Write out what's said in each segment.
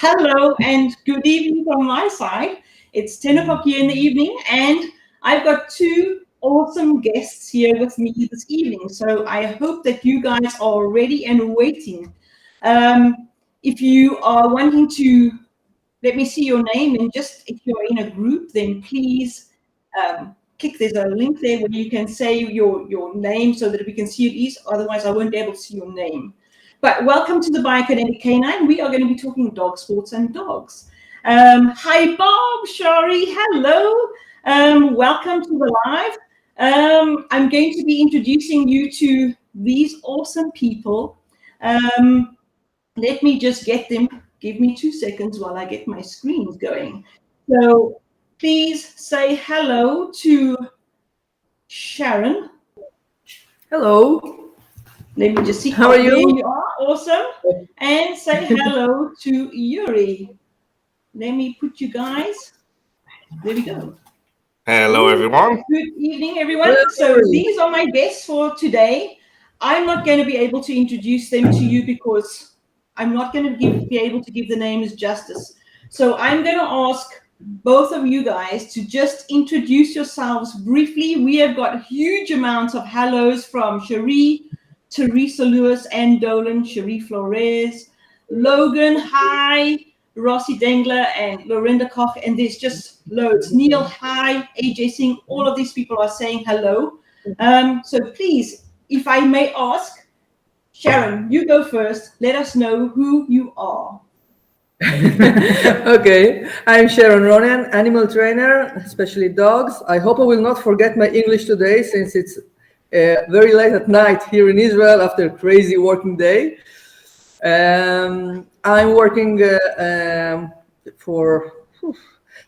Hello and good evening from my side. It's 10 o'clock here in the evening, and I've got two awesome guests here with me this evening. So I hope that you guys are ready and waiting. If you are wanting to let me see your name, and just if you're in a group, then please there's a link there where you can say your name so that we can see it is. Otherwise, I won't be able to see your name. But welcome to the Biokinetic Canine. We are going to be talking dog sports and dogs. Hi, Bob, Shari, hello. Welcome to the live. I'm going to be introducing you to these awesome people. Let me just get them. Give me 2 seconds while I get my screens going. So please say hello to Sharon. Hello. Let me just see. How are you? There you are. Awesome. And say hello to Joeri. Let me put you guys. There we go. Hello, everyone. Good evening, everyone. So these are my guests for today. I'm not going to be able to introduce them to you because I'm not going to be able to give the names justice. So I'm going to ask both of you guys to just introduce yourselves briefly. We have got huge amounts of hellos from Cherie, Teresa Lewis, Anne Dolan, Cherie Flores, Logan, hi, Rossi Dengler, and Lorinda Koch, and there's just loads. Neil, hi, AJ Singh, all of these people are saying hello. So please, if I may ask, Sharon, you go first. Let us know who you are. Okay, I'm Sharon Ronen, animal trainer, especially dogs. I hope I will not forget my English today since it's very late at night here in Israel after a crazy working day. I'm working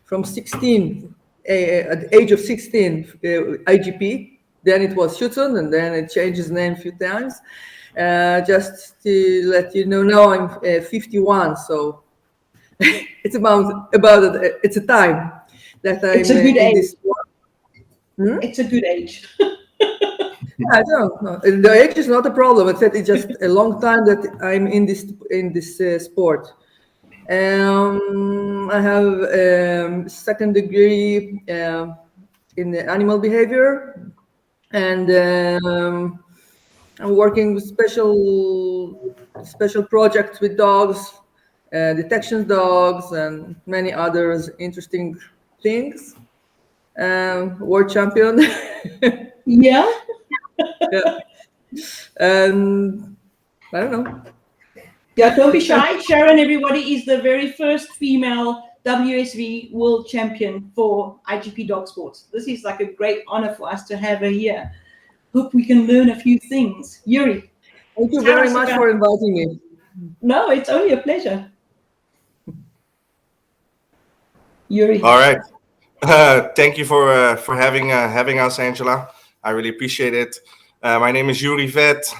from 16, at the age of 16, IGP. Then it was Schutzen, and then it changed its name a few times. Just to let you know, now I'm 51, so it's it's a time that I'm it's a good in age. this. It's a good age. I don't know. The age is not a problem. It's just a long time that I'm in this sport. I have second degree in the animal behavior, and I'm working with special projects with dogs, detection dogs, and many others interesting things. World champion. Yeah. Yeah. And I don't know. Yeah, don't be shy. Sharon, everybody, is the very first female WSV world champion for IGP dog sports. This is like a great honor for us to have her here. Hope we can learn a few things. Joeri. Thank you very much for inviting me. No, it's only a pleasure. Joeri. All right. Thank you for having us, Angela. I really appreciate it. My name is Joeri Veth,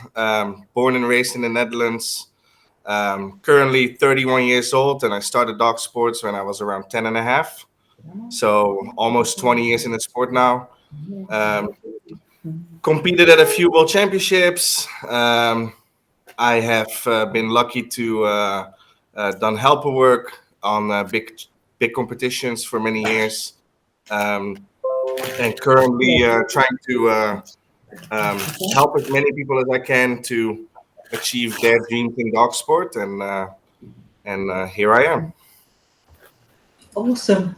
born and raised in the Netherlands. Currently 31 years old, and I started dog sports when I was around 10 and a half. So almost 20 years in the sport now. Competed at a few world championships. I have been lucky to done helper work on big competitions for many years. And currently trying to help as many people as I can to achieve their dreams in dog sport, and here I am. Awesome.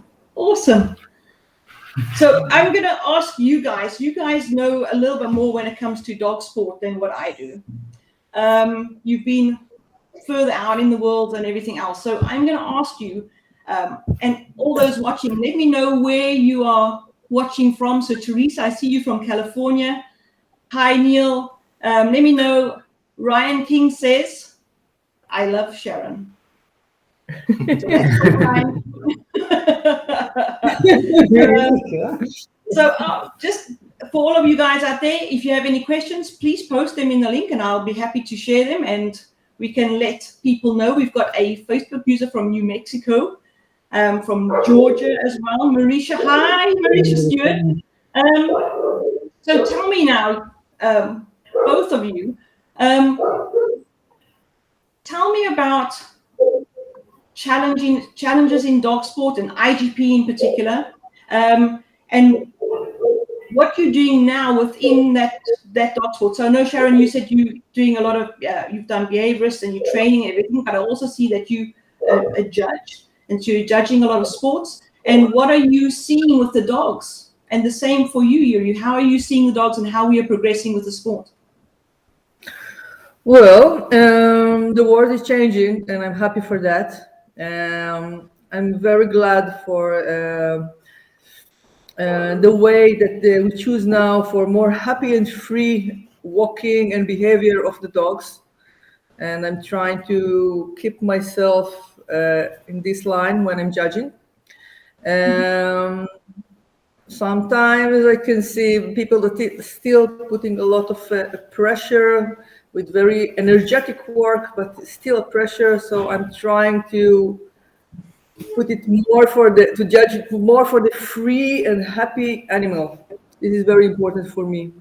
So I'm going to ask you guys. You guys know a little bit more when it comes to dog sport than what I do. You've been further out in the world and everything else. So I'm going to ask you, and all those watching, let me know where you are watching from. So Teresa, I see you from California. Hi, Neil. Let me know. Ryan King says, I love Sharon. So just for all of you guys out there, if you have any questions, please post them in the link and I'll be happy to share them and we can let people know. We've got a Facebook user from New Mexico, from Georgia as well. Marisha, hi, Marisha Stewart. So tell me now, both of you, tell me about challenges in dog sport and IGP in particular, and what you're doing now within that dog sport. So I know, Sharon, you said you're doing a lot of, you've done behaviorists and you're training everything, but I also see that you a judge, and so you're judging a lot of sports. And what are you seeing with the dogs? And the same for you, Joeri. How are you seeing the dogs and how we are progressing with the sport? Well, the world is changing, and I'm happy for that. I'm very glad for the way that we choose now for more happy and free walking and behavior of the dogs. And I'm trying to keep myself in this line when I'm judging. Sometimes I can see people that still putting a lot of pressure with very energetic work, but still a pressure. So I'm trying to put it more to judge it more for the free and happy animal. This is very important for me.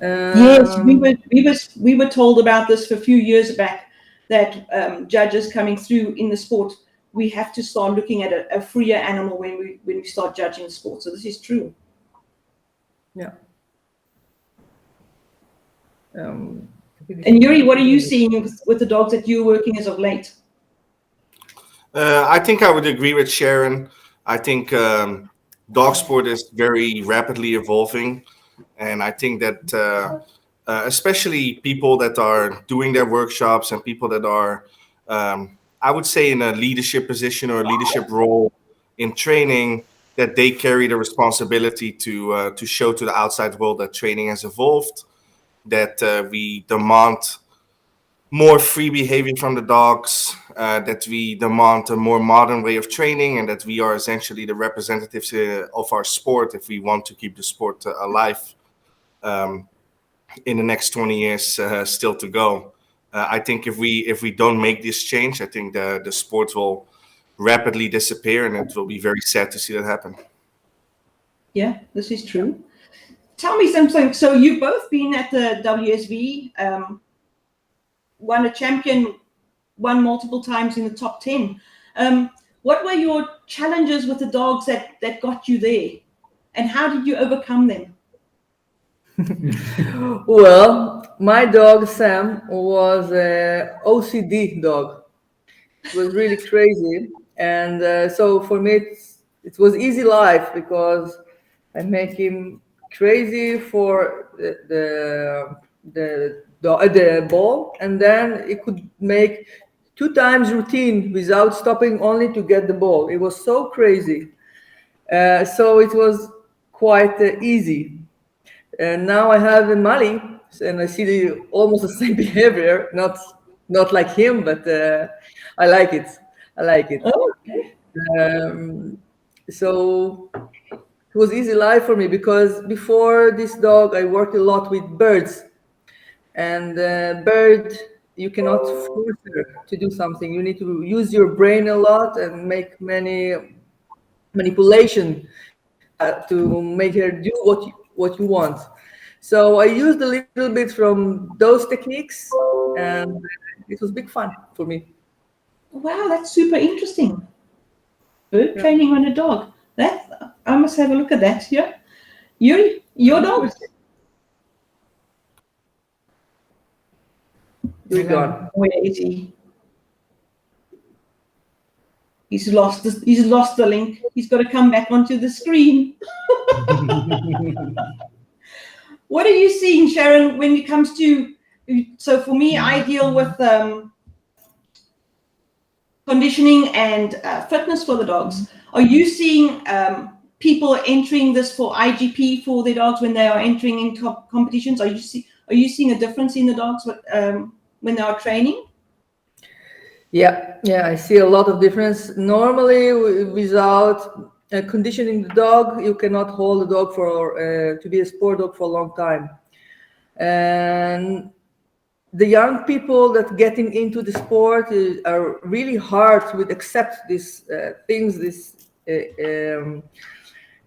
Yes, we were told about this for a few years back, that judges coming through in the sport, we have to start looking at a freer animal when we start judging the sport. So this is true. Yeah. And Joeri, what are you seeing with the dogs that you're working as of late? I think I would agree with Sharon. I think dog sport is very rapidly evolving. And I think that especially people that are doing their workshops and people that are, I would say, in a leadership position or a leadership role in training, that they carry the responsibility to show to the outside world that training has evolved, that we demand more free behavior from the dogs, that we demand a more modern way of training, and that we are essentially the representatives of our sport if we want to keep the sport alive in the next 20 years still to go. I think if we don't make this change, I think the sport will rapidly disappear, and it will be very sad to see that happen. Yeah, this is true. Tell me something. So you've both been at the WSV, won a champion, won multiple times in the top 10. What were your challenges with the dogs that got you there? And how did you overcome them? Well, my dog Sam was a OCD dog. It was really crazy, and so for me it was easy life because I make him crazy for the ball, and then it could make 2 times routine without stopping only to get the ball. It was so crazy, so it was quite easy. And now I have a Mali, and I see almost the same behavior. Not like him, but I like it. I like it. Oh. So it was easy life for me because before this dog, I worked a lot with birds, and bird you cannot force her to do something. You need to use your brain a lot and make many manipulation to make her do what you want. So I used a little bit from those techniques, and it was big fun for me. Wow, that's super interesting. Bird training on a dog. That I must have a look at that. Yeah, Joeri, your dog. You're gone. Where is he? He's lost the link. He's got to come back onto the screen. What are you seeing, Sharon, when it comes to? So for me, I deal with conditioning and fitness for the dogs. Are you seeing people entering this for IGP for their dogs when they are entering in competitions? Are you seeing a difference in the dogs when they are training? Yeah, I see a lot of difference. Normally, without conditioning the dog, you cannot hold the dog for to be a sport dog for a long time. And the young people that getting into the sport are really hard to accept these things, this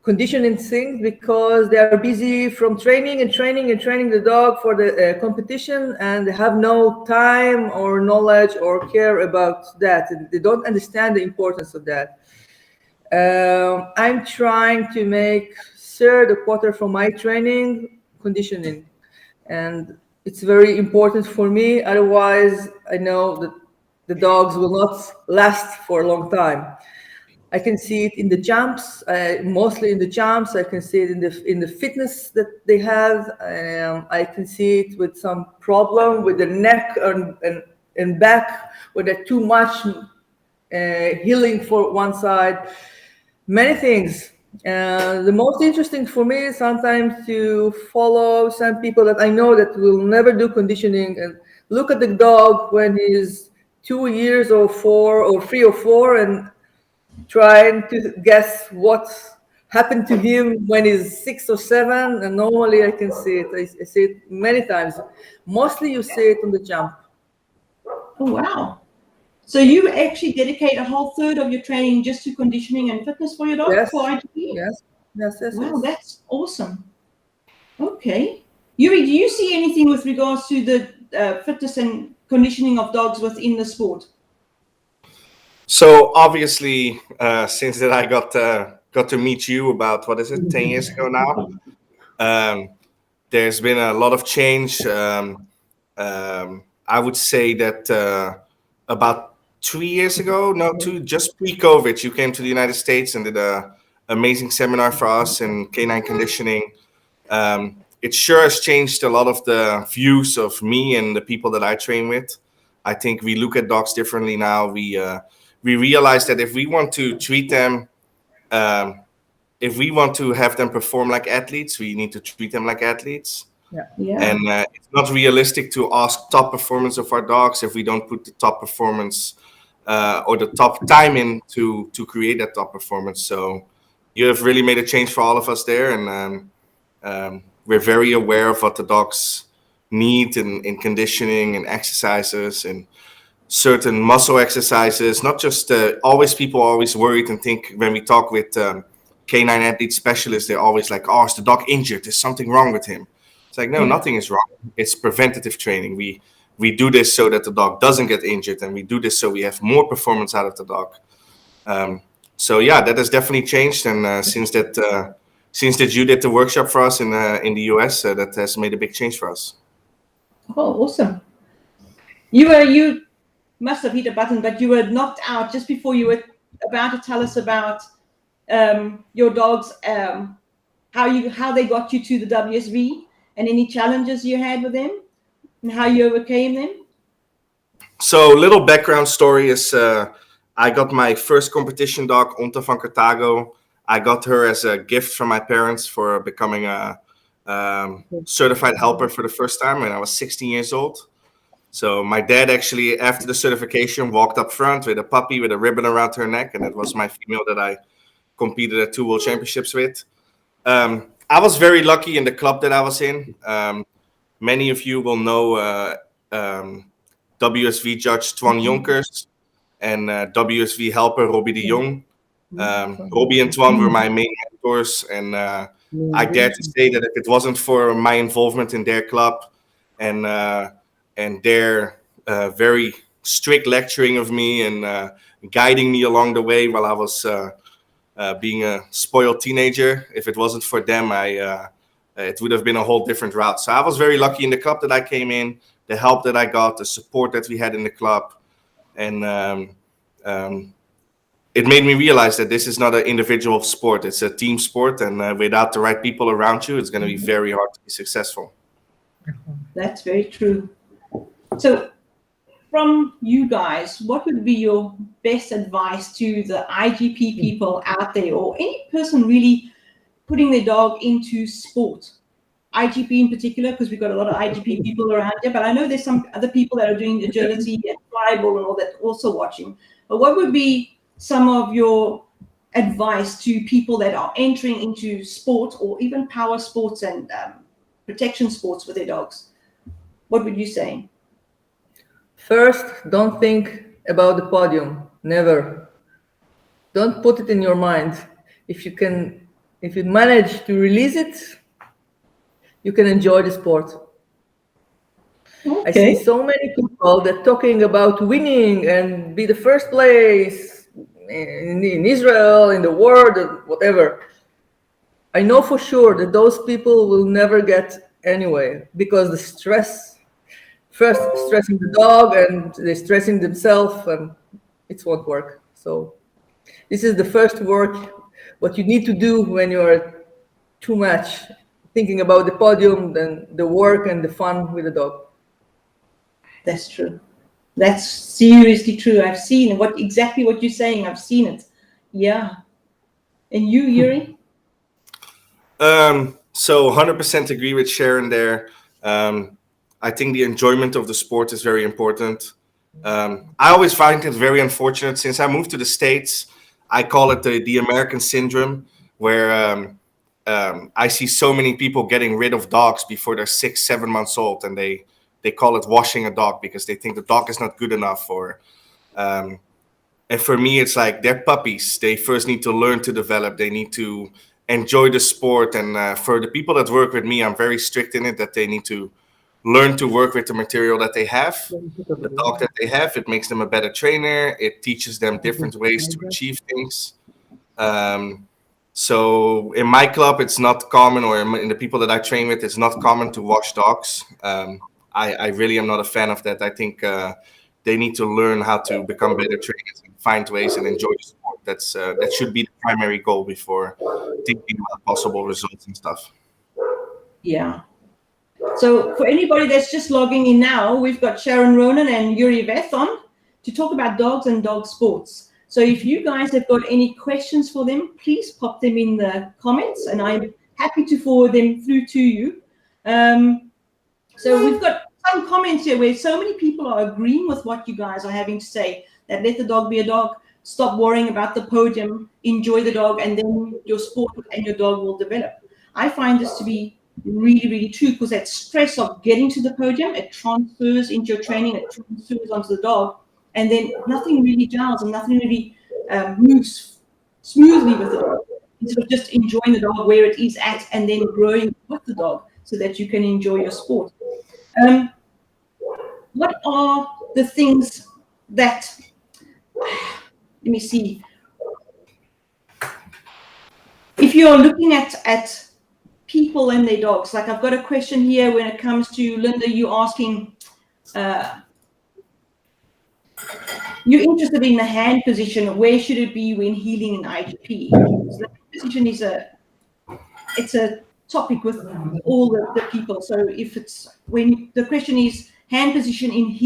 conditioning things because they are busy from training the dog for the competition, and they have no time or knowledge or care about that. And they don't understand the importance of that. I'm trying to make third a quarter from my training conditioning, and it's very important for me. Otherwise, I know that the dogs will not last for a long time. I can see it in the jumps, mostly in the jumps. I can see it in the fitness that they have. I can see it with some problem with the neck and back, where they're too much healing for one side. Many things. The most interesting for me is sometimes to follow some people that I know that will never do conditioning and look at the dog when he's 2 years or 4 or 3 or 4 and trying to guess what happened to him when he's 6 or 7. And normally I can see it. I see it many times. Mostly you see it on the jump. Oh, wow. So you actually dedicate a whole third of your training just to conditioning and fitness for your dog, Yes. for IGP? Yes. Wow, that's awesome. Okay. Joeri, do you see anything with regards to the fitness and conditioning of dogs within the sport? So obviously, since that I got to meet you about, what is it, 10 years ago now, there's been a lot of change. I would say that about 3 years ago, just pre-COVID, you came to the United States and did an amazing seminar for us in canine conditioning. It sure has changed a lot of the views of me and the people that I train with. I think we look at dogs differently now. We realize that if we want to treat them, if we want to have them perform like athletes, we need to treat them like athletes. Yeah. And it's not realistic to ask top performance of our dogs if we don't put the top performance or the top time in to create that top performance. So you have really made a change for all of us there, and we're very aware of what the dogs need in conditioning and exercises and certain muscle exercises. Not just people are always worried and think when we talk with canine athlete specialists, they're always like, "Oh, is the dog injured? There's something wrong with him." It's like, no, nothing is wrong. It's preventative training. We do this so that the dog doesn't get injured, and we do this so we have more performance out of the dog. So yeah, that has definitely changed. And since that you did the workshop for us in the US, that has made a big change for us. Oh, awesome. You must have hit a button, but you were knocked out just before you were about to tell us about your dogs, how they got you to the WSV, and any challenges you had with them, and how you overcame them. So, little background story is I got my first competition dog, Onta van Carthago. I got her as a gift from my parents for becoming a certified helper for the first time when I was 16 years old. So my dad actually, after the certification, walked up front with a puppy with a ribbon around her neck, and it was my female that I competed at 2 World Championships with. I was very lucky in the club that I was in. Many of you will know WSV judge Twan Jonkers and WSV helper Robbie de Jong. Robbie and Twan were my main mentors, and I dare to say that if it wasn't for my involvement in their club and their very strict lecturing of me and guiding me along the way while I was being a spoiled teenager, if it wasn't for them, it would have been a whole different route. So I was very lucky in the club that I came in, the help that I got, the support that we had in the club. And it made me realize that this is not an individual sport. It's a team sport. And without the right people around you, it's going to be very hard to be successful. That's very true. So from you guys, what would be your best advice to the IGP people out there, or any person really putting their dog into sport? IGP in particular, because we've got a lot of IGP people around here, but I know there's some other people that are doing agility and tribal and all that also watching. But what would be some of your advice to people that are entering into sport or even power sports and protection sports with their dogs? What would you say? First, don't think about the podium. Never. Don't put it in your mind. If you can If you manage to release it, you can enjoy the sport. I see so many people that talking about winning and be the first place in Israel, in the world, or whatever. I know for sure that those people will never get anywhere because the stress, first stressing the dog and they're stressing themselves, and it won't work. So this is the first work, what you need to do when you're too much thinking about the podium, then the work and the fun with the dog. That's true. That's seriously true. I've seen exactly what you're saying. I've seen it. Yeah. And you, Joeri? So 100% agree with Sharon there. I think the enjoyment of the sport is very important. I always find it very unfortunate since I moved to the States. I call it the American syndrome, where I see so many people getting rid of dogs before they're 6-7 months old, and they call it washing a dog because they think the dog is not good enough. And for me, it's like they're puppies. They first need to learn to develop. They need to enjoy the sport. And for the people that work with me, I'm very strict in it that they need to learn to work with the material that they have, the dog that they have. It makes them a better trainer. It teaches them different ways to achieve things. So in my club, it's not common, or in the people that I train with, it's not common to wash dogs. I really am not a fan of that. I think they need to learn how to become better trainers and find ways and enjoy the sport. That should be the primary goal before thinking about possible results and stuff. Yeah. So for anybody that's just logging in now, we've got Sharon Ronen and Joeri Veth on to talk about dogs and dog sports. So if you guys have got any questions for them, please pop them in the comments, and I'm happy to forward them through to you. So we've got some comments here where so many people are agreeing with what you guys are having to say, that let the dog be a dog, stop worrying about the podium, enjoy the dog, and then your sport and your dog will develop. I find this to be really, really true, because that stress of getting to the podium, it transfers into your training, it transfers onto the dog, and then nothing really gels and nothing really moves smoothly with the dog, instead of just enjoying the dog where it is at and then growing with the dog so that you can enjoy your sport. What are the things that, let me see, if you're looking at people and their dogs, like I've got a question here when it comes to Linda, you asking, you're interested in the hand position, where should it be when healing in IGP? So the position is it's a topic with all the people. So if it's when the question is hand position in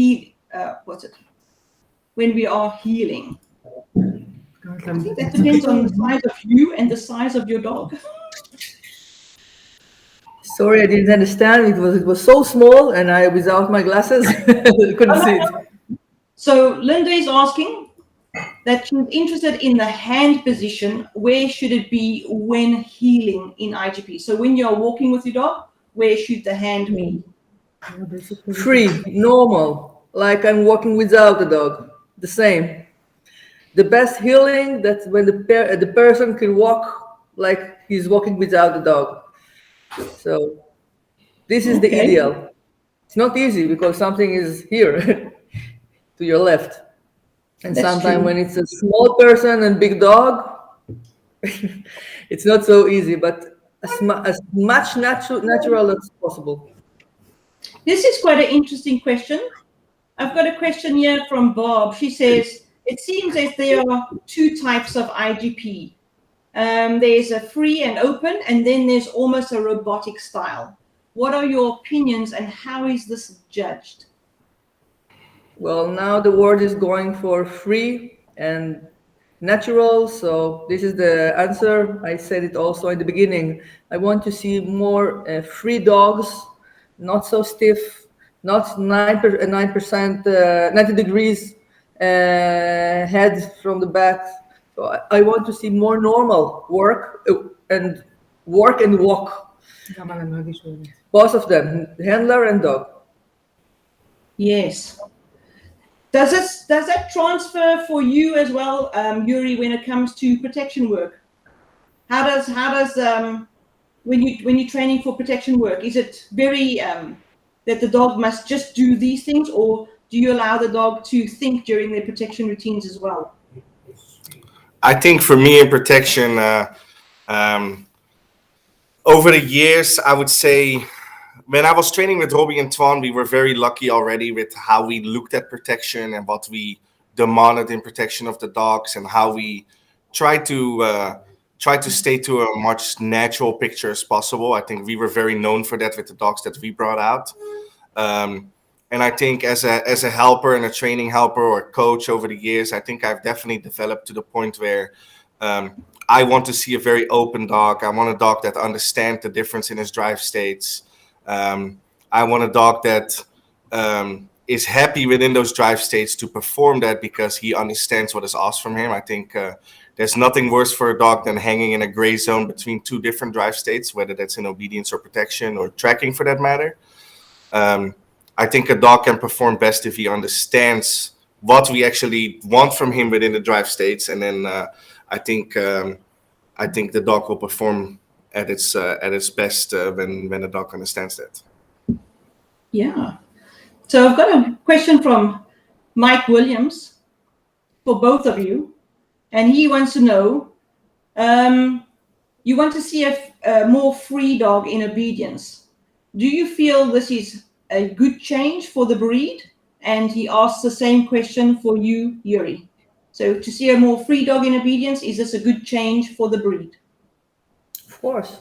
when we are healing, I think that depends on the size of you and the size of your dog. Sorry, I didn't understand. It was so small, and I, without my glasses, couldn't see it. So Linda is asking that she's interested in the hand position. Where should it be when healing in IGP? So when you're walking with your dog, where should the hand be? Free, normal, like I'm walking without the dog. The same. The best healing, that's when the person can walk like he's walking without the dog. So this is the ideal. It's not easy because something is here to your left. And sometimes when it's a small person and big dog, it's not so easy, but as much natural as possible. This is quite an interesting question. I've got a question here from Bob. She says, it seems that there are two types of IGP. There's a free and open, and then there's almost a robotic style. What are your opinions, and how is this judged? Well, now the world is going for free and natural, so this is the answer. I said it also in the beginning. I want to see more free dogs, not so stiff, not 9%, 90 degrees head from the back. So I want to see more normal work and walk. Both of them, handler and dog. Yes. Does that transfer for you as well, Joeri, when it comes to protection work? How does when you're training for protection work, is it very that the dog must just do these things, or do you allow the dog to think during their protection routines as well? I think for me in protection, um, over the years, I would say when I was training with Robbie and Twan, we were very lucky already with how we looked at protection and what we demanded in protection of the dogs, and how we tried to stay to a much natural picture as possible. I think we were very known for that with the dogs that we brought out. And I think as a helper and a training helper or coach over the years, I think I've definitely developed to the point where I want to see a very open dog. I want a dog that understands the difference in his drive states. I want a dog that is happy within those drive states to perform that because he understands what is asked from him. I think there's nothing worse for a dog than hanging in a gray zone between two different drive states, whether that's in obedience or protection or tracking for that matter. I think a dog can perform best if he understands what we actually want from him within the drive states, and then I think the dog will perform at its best when the dog understands that. Yeah. So I've got a question from Mike Williams for both of you, and he wants to know, you want to see a more free dog in obedience. Do you feel this is a good change for the breed? And he asks the same question for you, Joeri. So to see a more free dog in obedience, is this a good change for the breed? Of course.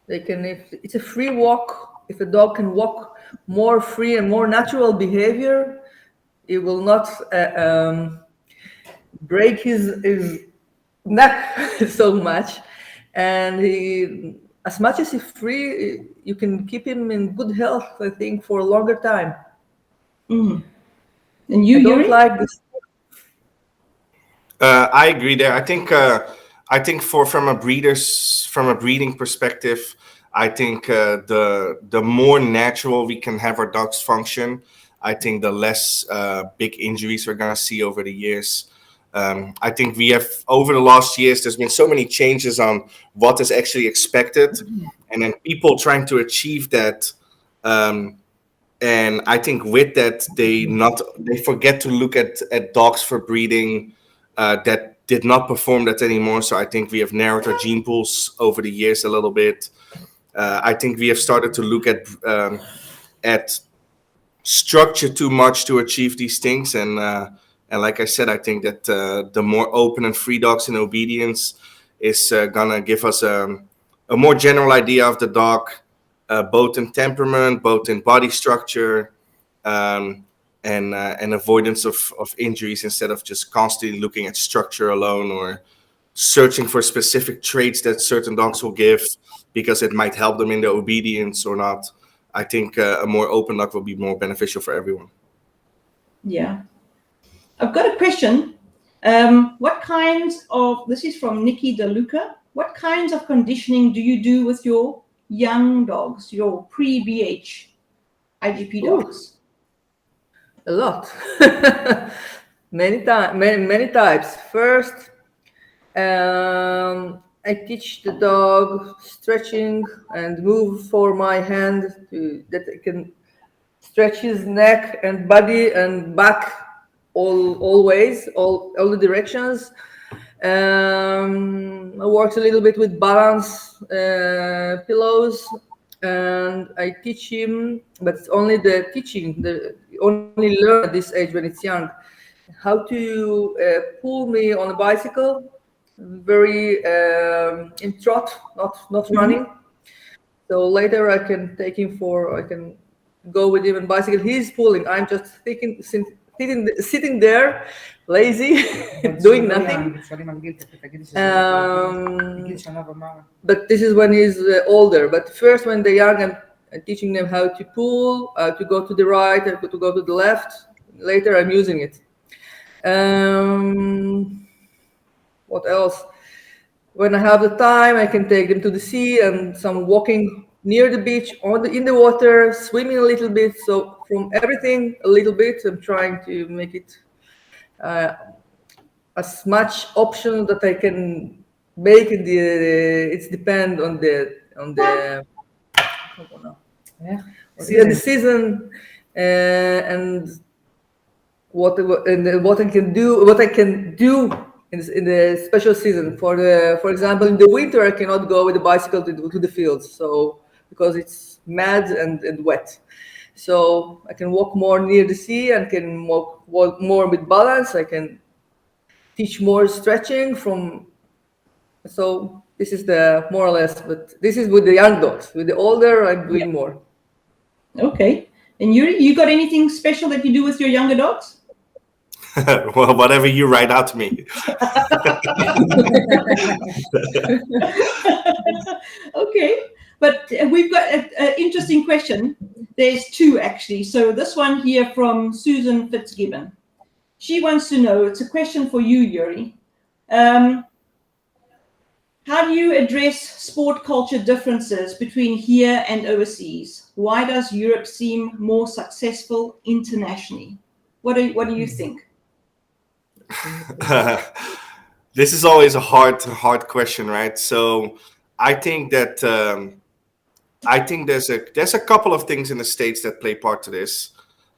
They can, if it's a free walk, if a dog can walk more free and more natural behavior, it will not break his neck so much. And he, as much as he's free, you can keep him in good health, I think, for a longer time. Mm. And you, I don't Joeri? like this. I agree there. I think from a breeding perspective, I think the more natural we can have our dogs function, I think the less big injuries we're gonna see over the years. I think we have, over the last years, there's been so many changes on what is actually expected, and then people trying to achieve that. And I think with that, they forget to look at dogs for breeding that did not perform that anymore. So I think we have narrowed our gene pools over the years a little bit. I think we have started to look at structure too much to achieve these things. And like I said, I think that the more open and free dogs in obedience is gonna give us a more general idea of the dog, both in temperament, both in body structure, and avoidance of injuries, instead of just constantly looking at structure alone or searching for specific traits that certain dogs will give because it might help them in their obedience or not. I think a more open dog will be more beneficial for everyone. Yeah. I've got a question. What kinds of, this is from Nikki DeLuca, what kinds of conditioning do you do with your young dogs, your pre-BH IGP dogs? A lot. many types. First, I teach the dog stretching and move for my hand that it can stretch his neck and body and back all ways, all the directions. I worked a little bit with balance pillows, and I teach him, but it's only the teaching, only learn at this age when it's young, how to pull me on a bicycle, very in trot, not running. So later I can take him I can go with him on bicycle. He's pulling. I'm just sitting there, lazy, doing nothing. But this is when he's older. But first, when they're young, I'm teaching them how to pull, to go to the right, to go to the left. Later, I'm using it. What else? When I have the time, I can take them to the sea and some walking near the beach, in the water, swimming a little bit. So from everything, a little bit, I'm trying to make it as much option that I can make it's depend on the Yeah. the season and what I can do in the special season. For example, in the winter I cannot go with the bicycle to the fields, so because it's mad and wet. So I can walk more near the sea and can walk more with balance. I can teach more stretching from. So this is the more or less, but this is with the young dogs. With the older, I'm doing more. Okay. And you got anything special that you do with your younger dogs? Well, whatever you write out to me. Okay. But we've got an interesting question. There's two actually. So this one here from Susan Fitzgibbon. She wants to know, it's a question for you, Joeri. How do you address sport culture differences between here and overseas? Why does Europe seem more successful internationally? What do you think? This is always a hard question, right? So I think that there's a couple of things in the States that play part to this.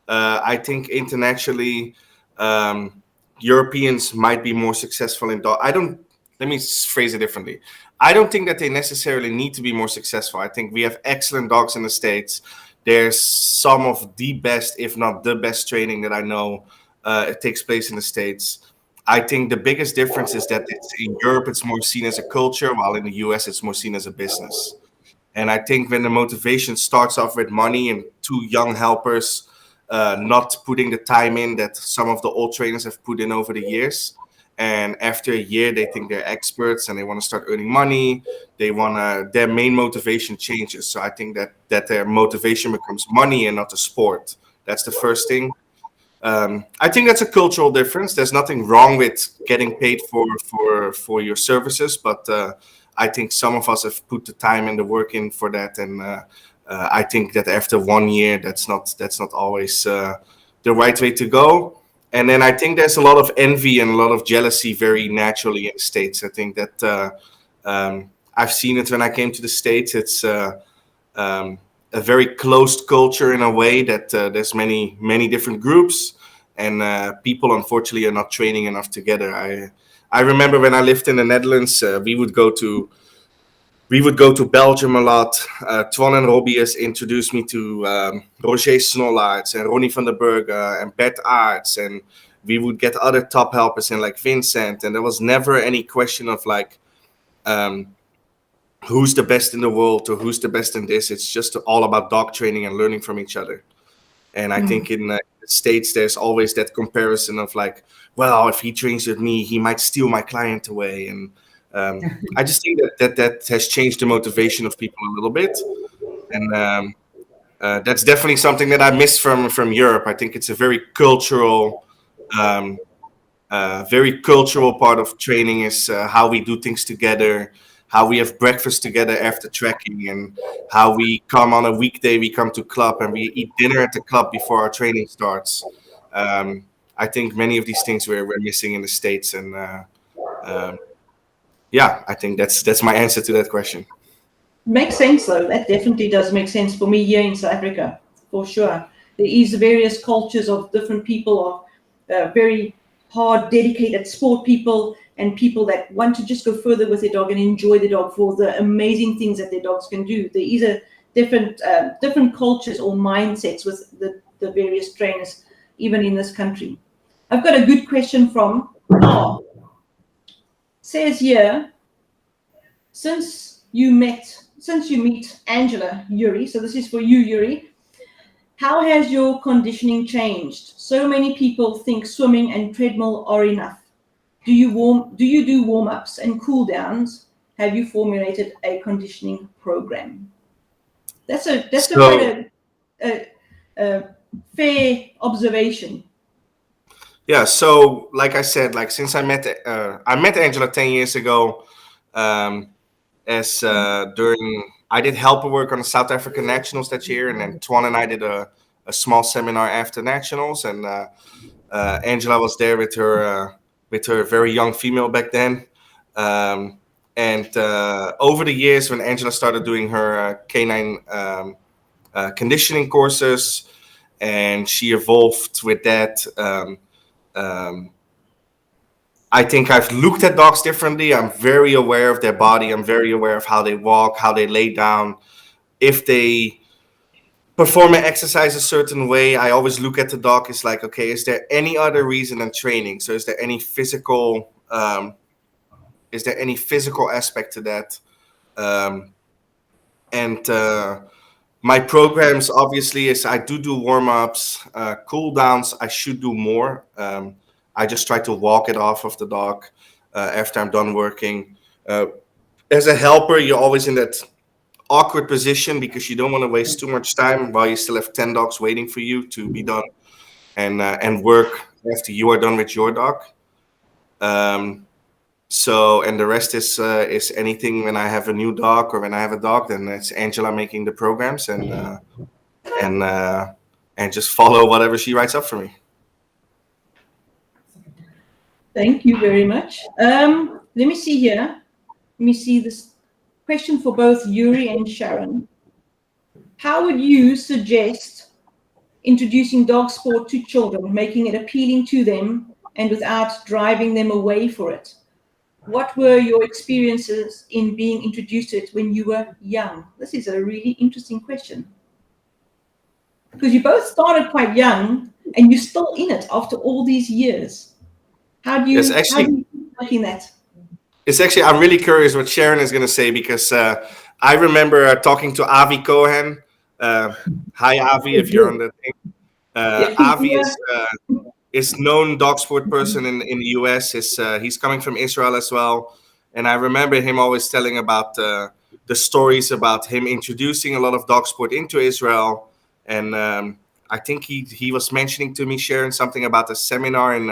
I think internationally, Europeans might be more successful in dog. Let me phrase it differently. I don't think that they necessarily need to be more successful. I think we have excellent dogs in the States. There's some of the best, if not the best, training that I know. It takes place in the States. I think the biggest difference is that in Europe it's more seen as a culture, while in the US it's more seen as a business. And I think when the motivation starts off with money and two young helpers not putting the time in that some of the old trainers have put in over the years, and after a year they think they're experts and they want to start earning money, their main motivation changes. So I think that their motivation becomes money and not a sport. That's the first thing. I think that's a cultural difference. There's nothing wrong with getting paid for your services, but I think some of us have put the time and the work in for that, and I think that after 1 year, that's not always the right way to go. And then I think there's a lot of envy and a lot of jealousy very naturally in the States. I think that I've seen it when I came to the States. It's a very closed culture in a way that there's many different groups, and people unfortunately are not training enough together. I remember when I lived in the Netherlands, we would go to Belgium a lot. Twan and Robbie has introduced me to Roger Snollaerts and Ronnie van der Bergen and Bert Aerts, and we would get other top helpers in like Vincent, and there was never any question of like who's the best in the world or who's the best in this. It's just all about dog training and learning from each other. And I think in the States, there's always that comparison of like, well, if he trains with me, he might steal my client away. And I just think that has changed the motivation of people a little bit. And that's definitely something that I miss from Europe. I think it's a very cultural part of training is how we do things together, how we have breakfast together after tracking, and how we come on a weekday, we come to club and we eat dinner at the club before our training starts. I think many of these things we're missing in the States, and yeah, I think that's my answer to that question. Makes sense though. That definitely does make sense for me here in South Africa, for sure. There is various cultures of different people, of very hard, dedicated sport people, and people that want to just go further with their dog and enjoy the dog for the amazing things that their dogs can do. There is a different cultures or mindsets with the various trainers, even in this country. I've got a good question from R. Says here, since you meet Angela, Joeri, so this is for you, Joeri, how has your conditioning changed? So many people think swimming and treadmill are enough. Do you do warm-ups and cool downs? Have you formulated a conditioning program? That's quite a fair observation. Yeah, so like I said, like since I met Angela 10 years ago, I did helper work on the South African Nationals that year, and then Twan and I did a small seminar after Nationals, and Angela was there with her very young female back then, And over the years, when Angela started doing her canine conditioning courses, and she evolved with that, I think I've looked at dogs differently. I'm very aware of their body. I'm very aware of how they walk, how they lay down. If they perform an exercise a certain way, I always look at the dog. It's like, okay, is there any other reason than training? So is there any physical aspect to that? And my programs, obviously, is I do warm-ups, cool downs. I should do more. I just try to walk it off of the dog after I'm done working. As a helper, you're always in that awkward position because you don't want to waste too much time while you still have 10 dogs waiting for you to be done and work after you are done with your dog. So, and the rest is anything when I have a new dog or when I have a dog, then it's Angela making the programs and just follow whatever she writes up for me. Thank you very much. Let me see here. Let me see this question for both Joeri and Sharon. How would you suggest introducing dog sport to children, making it appealing to them and without driving them away for it? What were your experiences in being introduced to it when you were young? This is a really interesting question. Because you both started quite young and you're still in it after all these years. How do you looking that? It's actually, I'm really curious what Sharon is going to say because I remember talking to Avi Cohen. Hi, Avi, if you're on the thing. Avi is known dog sport person in the US. He's coming from Israel as well. And I remember him always telling about the stories about him introducing a lot of dog sport into Israel. And I think he was mentioning to me, Sharon, something about a seminar in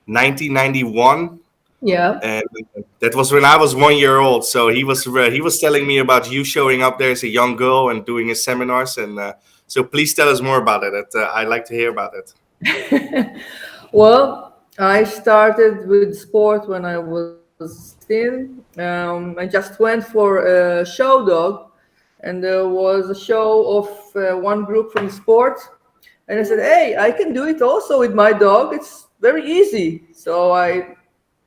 1991. Yeah. And that was when I was 1 year old. So he was telling me about you showing up there as a young girl and doing his seminars. And so please tell us more about it. I'd like to hear about it. Well, I started with sport when I was 16. I just went for a show dog, and there was a show of one group from sport. And I said, hey, I can do it also with my dog. It's very easy. So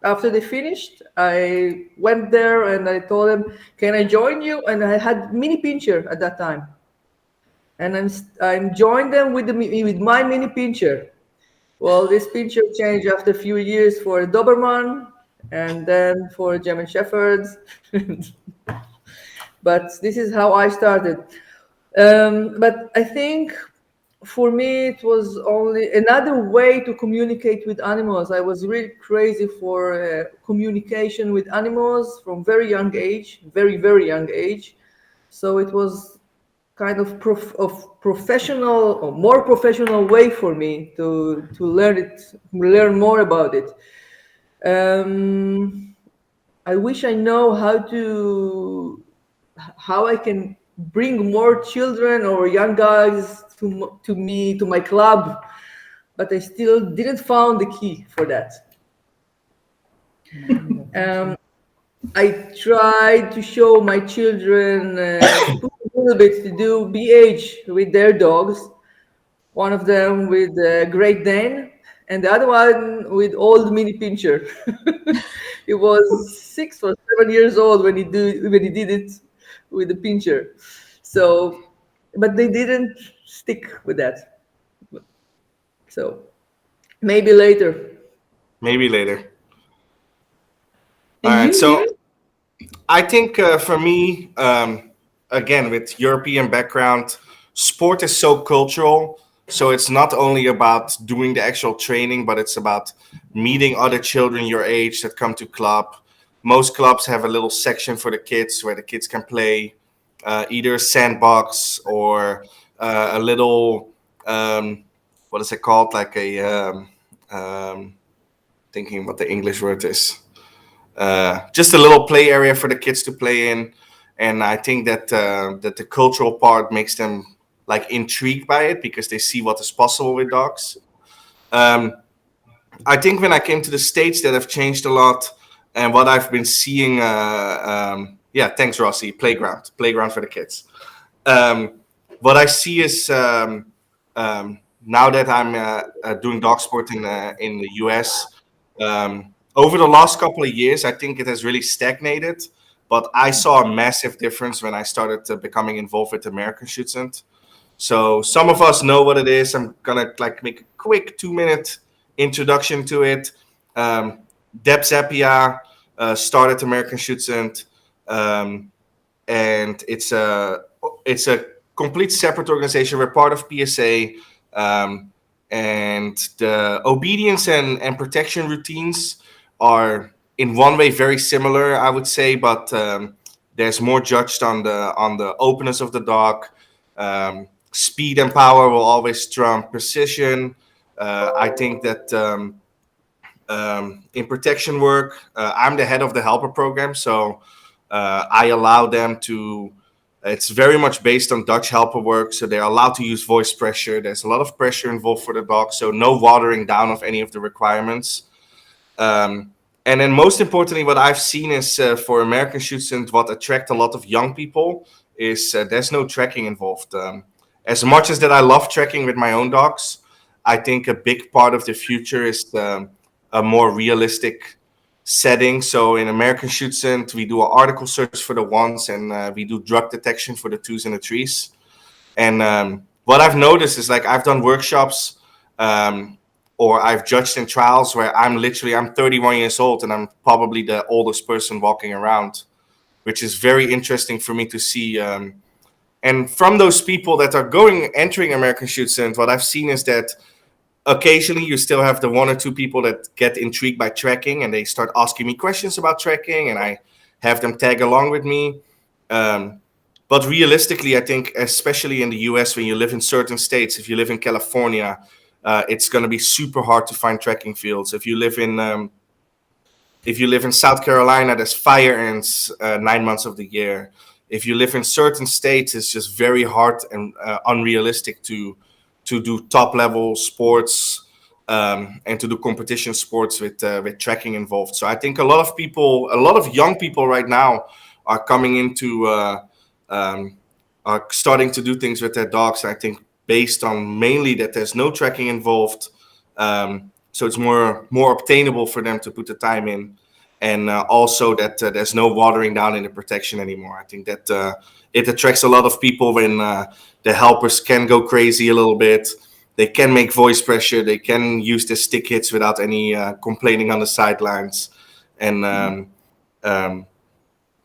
after they finished, I went there and I told them, can I join you? And I had mini pincher at that time. And I'm joined them with my mini pincher. Well, this pincher changed after a few years for a Doberman and then for German Shepherds. But this is how I started. But I think for me, it was only another way to communicate with animals. I was really crazy for communication with animals from very young age, very, very young age. So it was kind of professional or more professional way for me to learn more about it. I wish I know how I can bring more children or young guys to my club, but I still didn't found the key for that. I tried to show my children a little bit to do BH with their dogs. One of them with Great Dane, and the other one with old mini pincher. He was 6 or 7 years old when he did it with the pincher. So, but they didn't stick with that. So, maybe later. Maybe later. All right. So, I think for me, again, with European background, sport is so cultural. So it's not only about doing the actual training, but it's about meeting other children your age that come to club. Most clubs have a little section for the kids where the kids can play either a sandbox or a little, what is it called? Like thinking what the English word is. Just a little play area for the kids to play in. And I think that that the cultural part makes them like intrigued by it because they see what is possible with dogs. I think when I came to the States, that have changed a lot. And what I've been seeing, yeah, thanks, Rossi. Playground for the kids. What I see is now that I'm doing dog sport in the US, over the last couple of years, I think it has really stagnated. But I saw a massive difference when I started becoming involved with American Schutzhund. So some of us know what it is. I'm gonna like make a quick 2-minute introduction to it. Deb Zappia started American Schutzhund, and it's a complete separate organization. We're part of PSA, and the obedience and protection routines are in one way very similar, I would say, but there's more judged on the openness of the dog. Speed and power will always trump precision. I think that in protection work, I'm the head of the helper program, so I allow them to. It's very much based on Dutch helper work, so they're allowed to use voice pressure. There's a lot of pressure involved for the dog, so no watering down of any of the requirements. And then most importantly, what I've seen is for American Schutzhund, what attract a lot of young people is there's no tracking involved. As much as that I love tracking with my own dogs, I think a big part of the future is a more realistic setting. So in American Schutzhund, we do an article search for the ones, and we do drug detection for the twos and the threes. And what I've noticed is like I've done workshops or I've judged in trials where I'm 31 years old and I'm probably the oldest person walking around, which is very interesting for me to see. And from those people that are entering American Schutzhund, what I've seen is that occasionally you still have the one or two people that get intrigued by tracking and they start asking me questions about tracking, and I have them tag along with me. But realistically, I think, especially in the US, when you live in certain states, if you live in California, it's going to be super hard to find tracking fields. If you live in South Carolina, there's fire ants 9 months of the year. If you live in certain states, it's just very hard and unrealistic to do top level sports and to do competition sports with tracking involved. So I think a lot of young people right now are coming into are starting to do things with their dogs. I think based on mainly that there's no tracking involved, so it's more obtainable for them to put the time in, and also that there's no watering down in the protection anymore. I think that it attracts a lot of people when the helpers can go crazy a little bit. They can make voice pressure. They can use the stick hits without any complaining on the sidelines, and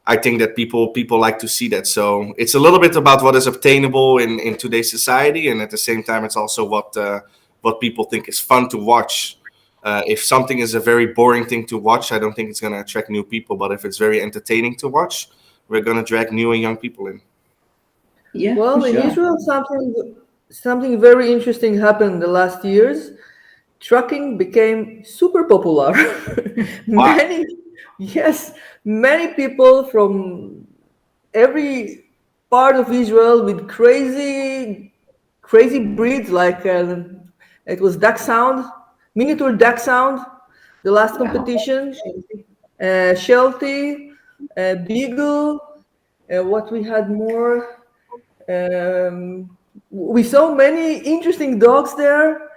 I think that people like to see that. So it's a little bit about what is obtainable in today's society, and at the same time, it's also what people think is fun to watch. If something is a very boring thing to watch, I don't think it's going to attract new people. But if it's very entertaining to watch, we're going to drag new and young people in. Yeah. Well, in Israel, something very interesting happened the last years. Trucking became super popular. Wow. Many people from every part of Israel with crazy breeds, like it was Dachshund, miniature Dachshund, the last competition, Sheltie, Beagle, what we had more. We saw many interesting dogs there,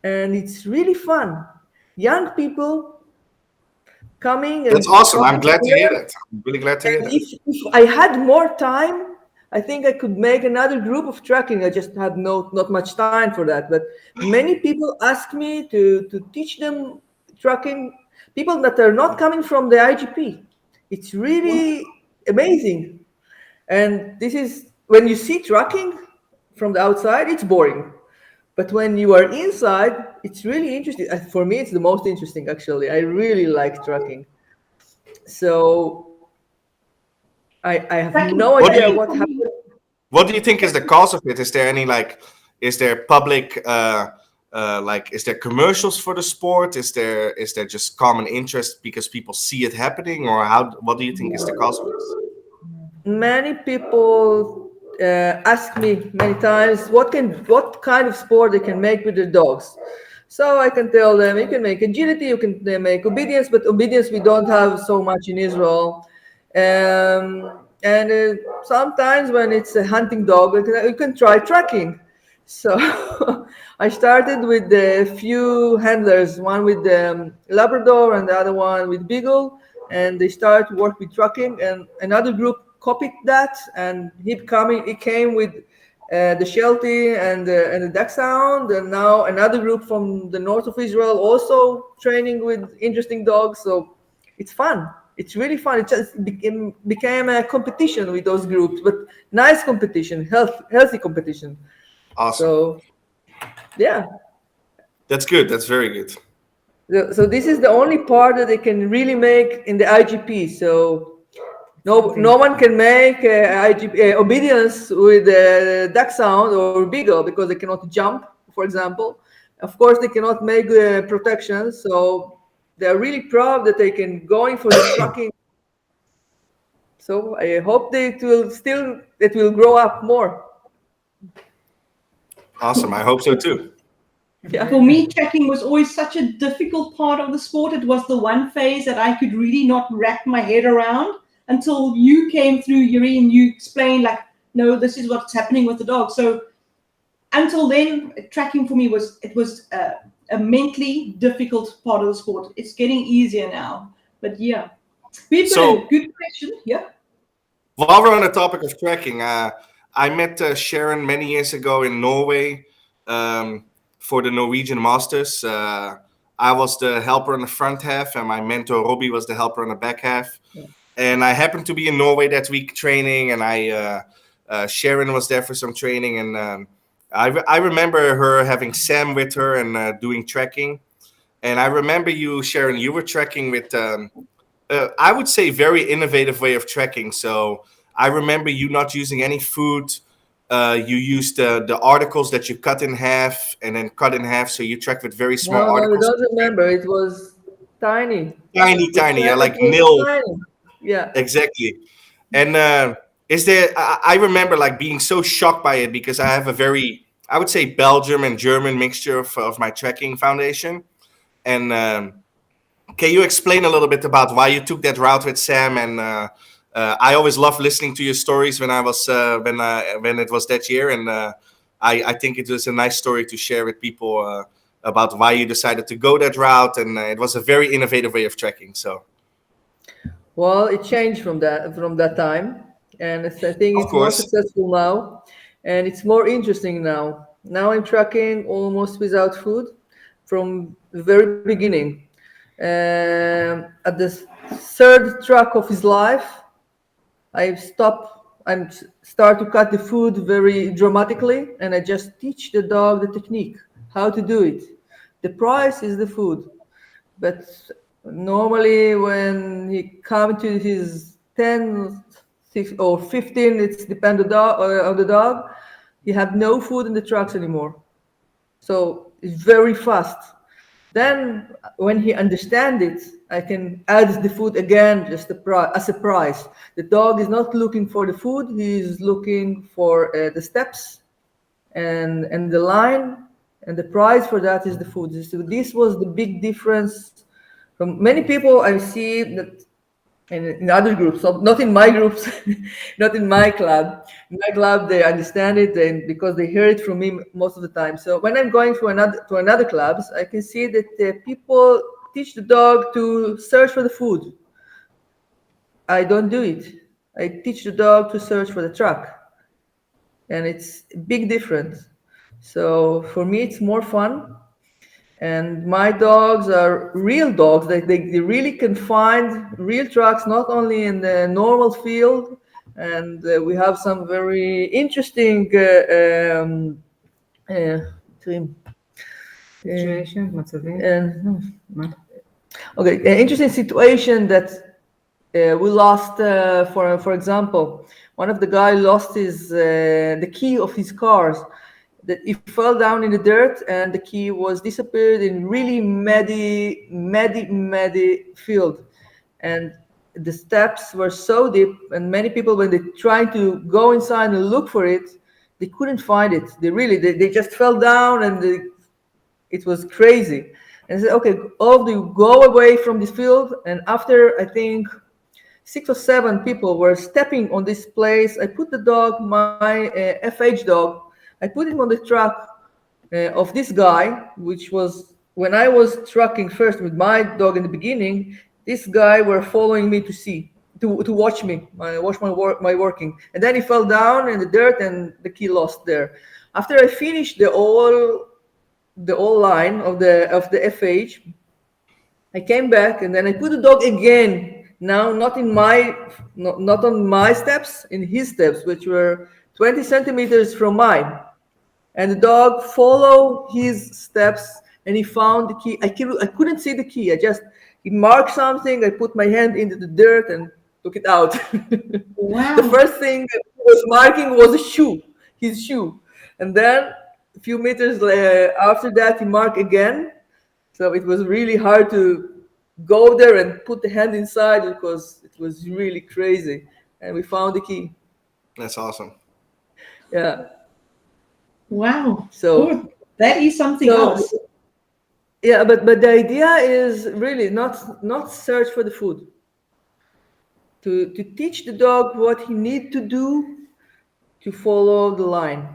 and it's really fun. Young people coming. That's awesome. I'm glad to hear that. I'm really glad to hear that. If I had more time, I think I could make another group of tracking. I just had not much time for that. But many people ask me to teach them tracking, people that are not coming from the IGP. It's really amazing. And this is, when you see tracking from the outside, it's boring. But when you are inside, it's really interesting. For me, it's the most interesting, actually. I really like tracking. So I have no idea what happened. What do you think is the cause of it? Is there any is there public is there commercials for the sport? Is there just common interest because people see it happening, or what do you think is the cause of this? Many people ask me many times what kind of sport they can make with their dogs. So I can tell them you can make agility, you can make obedience, but obedience we don't have so much in Israel. And sometimes when it's a hunting dog, you can try tracking. So I started with a few handlers, one with Labrador and the other one with Beagle, and they started to work with tracking. And another group copied that, and he came with the Sheltie and the Dachshund, and now another group from the north of Israel also training with interesting dogs. So it's fun. It's really fun. It just became a competition with those groups, but nice competition, healthy competition. Awesome. So, yeah. That's good. That's very good. So this is the only part that they can really make in the IGP. So no one can make IGP obedience with Dachshund or Beagle because they cannot jump, for example. Of course, they cannot make protection. So they're really proud that they can go in for the tracking. So I hope it will grow up more. Awesome. I hope so too. Yeah. For me, tracking was always such a difficult part of the sport. It was the one phase that I could really not wrap my head around until you came through, Joeri, and you explained, like, no, this is what's happening with the dog. So until then, tracking for me was a mentally difficult part of the sport. It's getting easier now. But yeah, we've got a good question. Yeah. While we're on the topic of tracking, I met Sharon many years ago in Norway for the Norwegian Masters. I was the helper on the front half, and my mentor Robbie was the helper on the back half. Yeah. And I happened to be in Norway that week training, and Sharon was there for some training, and I remember her having Sam with her and doing tracking. And I remember you, Sharon, you were tracking with, I would say, very innovative way of tracking. So I remember you not using any food. You used the articles that you cut in half and then cut in half. So you track with very small articles. No, I don't remember. It was tiny. Tiny, yeah, like nil. Tiny. Yeah. Exactly. And I remember like being so shocked by it because I have a very, I would say, Belgium and German mixture of my tracking foundation. And can you explain a little bit about why you took that route with Sam? And I always loved listening to your stories when I was when it was that year, and I think it was a nice story to share with people about why you decided to go that route, and it was a very innovative way of tracking. So, well, it changed from that time, and I think it's more successful now, and it's more interesting now. Now I'm tracking almost without food from the very beginning. At the third track of his life, I start to cut the food very dramatically, and I just teach the dog the technique, how to do it. The price is the food, but normally when he comes to his 10, 6, or 15, it's depends on the dog, he have no food in the trucks anymore. So it's very fast. Then when he understands it, I can add the food again just as a price. The dog is not looking for the food, he is looking for the steps and the line, and the price for that is the food. So this was the big difference from many people I see that in other groups, so not in my groups, not in my club. In my club, they understand it, and because they hear it from me most of the time. So when I'm going to another clubs, I can see that people teach the dog to search for the food. I don't do it. I teach the dog to search for the track, and it's a big difference. So for me, it's more fun. And my dogs are real dogs. They really can find real tracks, not only in the normal field. And we have some very interesting interesting situation that we lost. For example, one of the guys lost the key of his cars. That he fell down in the dirt and the key was disappeared in really muddy field, and the steps were so deep, and many people, when they tried to go inside and look for it, they couldn't find it. They just fell down, and It was crazy. And I said, okay, all of you go away from this field. And after, I think, 6 or 7 people were stepping on this place, I put the dog, my FH dog, I put him on the truck of this guy, which was, when I was trucking first with my dog in the beginning, this guy were following me to watch me, watch my working. And then he fell down in the dirt and the key lost there. After I finished the whole line of the FH, I came back and then I put the dog again. Now not on my steps, in his steps, which were 20 centimeters from mine. And the dog followed his steps and he found the key. I couldn't see the key. He marked something. I put my hand into the dirt and took it out. Wow. The first thing he was marking was his shoe. And then a few meters after that, he marked again. So it was really hard to go there and put the hand inside because it was really crazy. And we found the key. That's awesome. Yeah. Wow. So Good. That is something else. Yeah, but the idea is really not search for the food. To teach the dog what he needs to do to follow the line.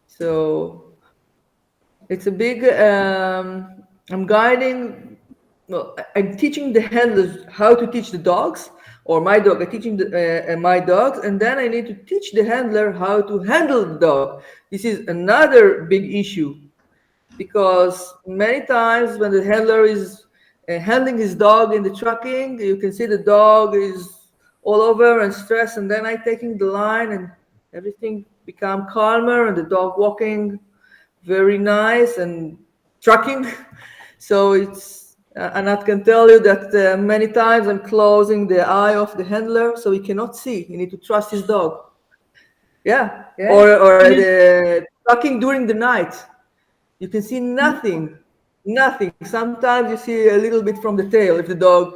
So it's a big. I'm guiding. Well, I'm teaching the handlers how to teach the dogs, or my dog. I'm teaching my dogs, and then I need to teach the handler how to handle the dog. This is another big issue, because many times when the handler is handling his dog in the trucking, you can see the dog is all over and stressed, and then I taking the line and everything become calmer and the dog walking very nice and trucking. So it's and I can tell you that many times I'm closing the eye of the handler so he cannot see. You need to trust his dog. Yeah. Or the trucking during the night. You can see nothing. Sometimes you see a little bit from the tail if the dog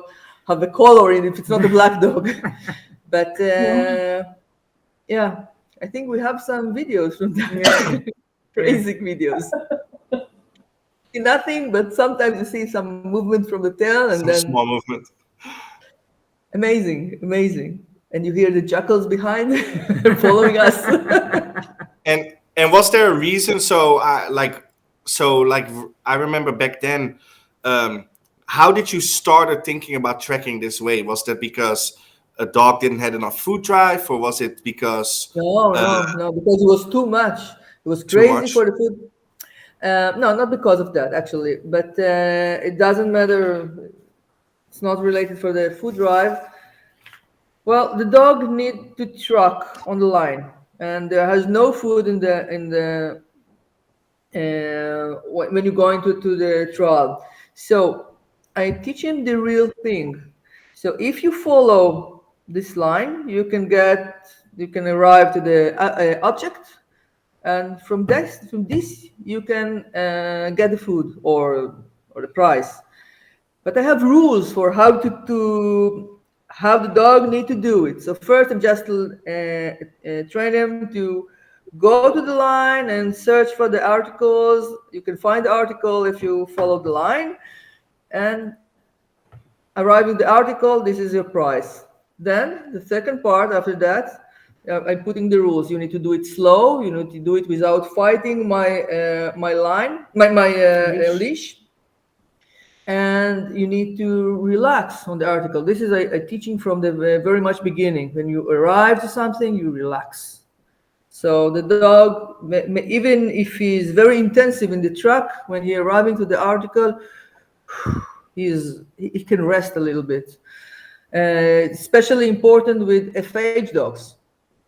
have a color in it, if it's not a black dog. But yeah, I think we have some videos from that. Crazy videos. See nothing, but sometimes you see some movement from the tail and Some then small movement. amazing. And you hear the jackals behind following us. And was there a reason? So I remember back then. How did you started thinking about tracking this way? Was that because a dog didn't have enough food drive, or was it because No, because it was too much. It was Too crazy much? for the food. No, not because of that actually, but it doesn't matter. It's not related for the food drive. Well, the dog need to truck on the line, and there has no food in the when you go into the trial. So I teach him the real thing. So if you follow this line, you can arrive to the object, and from this you can get the food or the prize. But I have rules for how how the dog need to do it. So first, I'm just train him to go to the line and search for the articles. You can find the article if you follow the line, and arriving the article, this is your prize. Then the second part after that, I'm putting the rules. You need to do it slow. You need to do it without fighting my line, my leash. And you need to relax on the article. This is a teaching from the very much beginning. When you arrive to something, you relax. So the dog, even if he's very intensive in the truck, when he arriving to the article, he can rest a little bit. Especially important with FH dogs.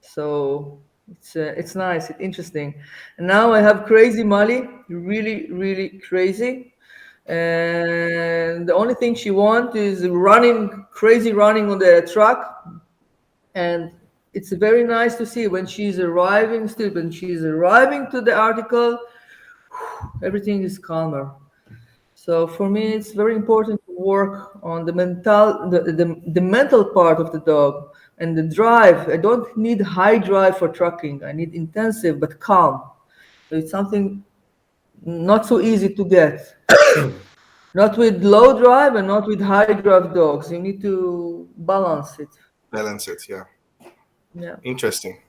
So it's nice, it's interesting. And now I have crazy Molly, really crazy. And the only thing she wants is crazy running on the truck. And it's very nice to see when she's arriving to the article, everything is calmer. So for me, it's very important to work on the mental part of the dog and the drive. I don't need high drive for trucking. I need intensive but calm. So it's something not so easy to get. Not with low drive and not with high drive dogs. You need to balance it. Balance it, yeah. Yeah. Interesting.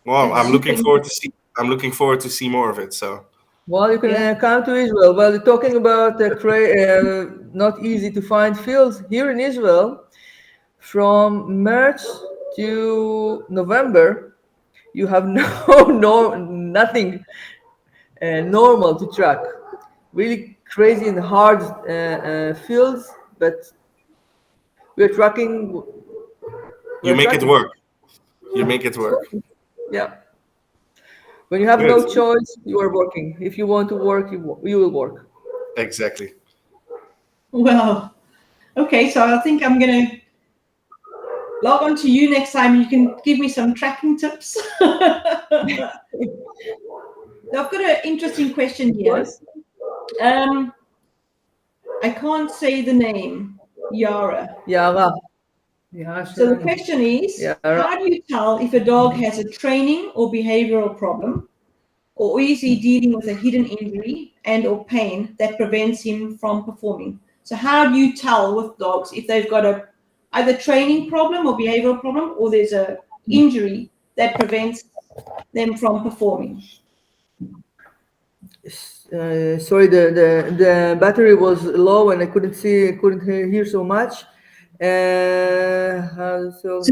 Well, That's I'm super looking forward to see. I'm looking forward to see more of it. So Well, you can Yeah. come to Israel. Well, talking about not easy to find fields here in Israel, from March to November, you have nothing normal to track. Really crazy and hard fields, but we're tracking. you We're make it tracking. work. You make it work. Yeah. When you have Good. no choice, you are working. If you want to work, you will work. Exactly. Well, okay. So I think I'm going to log on to you next time. You can give me some tracking tips. I've got an interesting question Of here. course. I can't say the name, Yara. Yara. Yara So the Sharon. question is, Yara. how do you tell if a dog has a training or behavioral problem, or is he dealing with a hidden injury and or pain that prevents him from performing? So how do you tell with dogs if they've got a either training problem or behavioral problem, or there's a injury that prevents them from performing? Sorry, the battery was low and I couldn't hear so much. So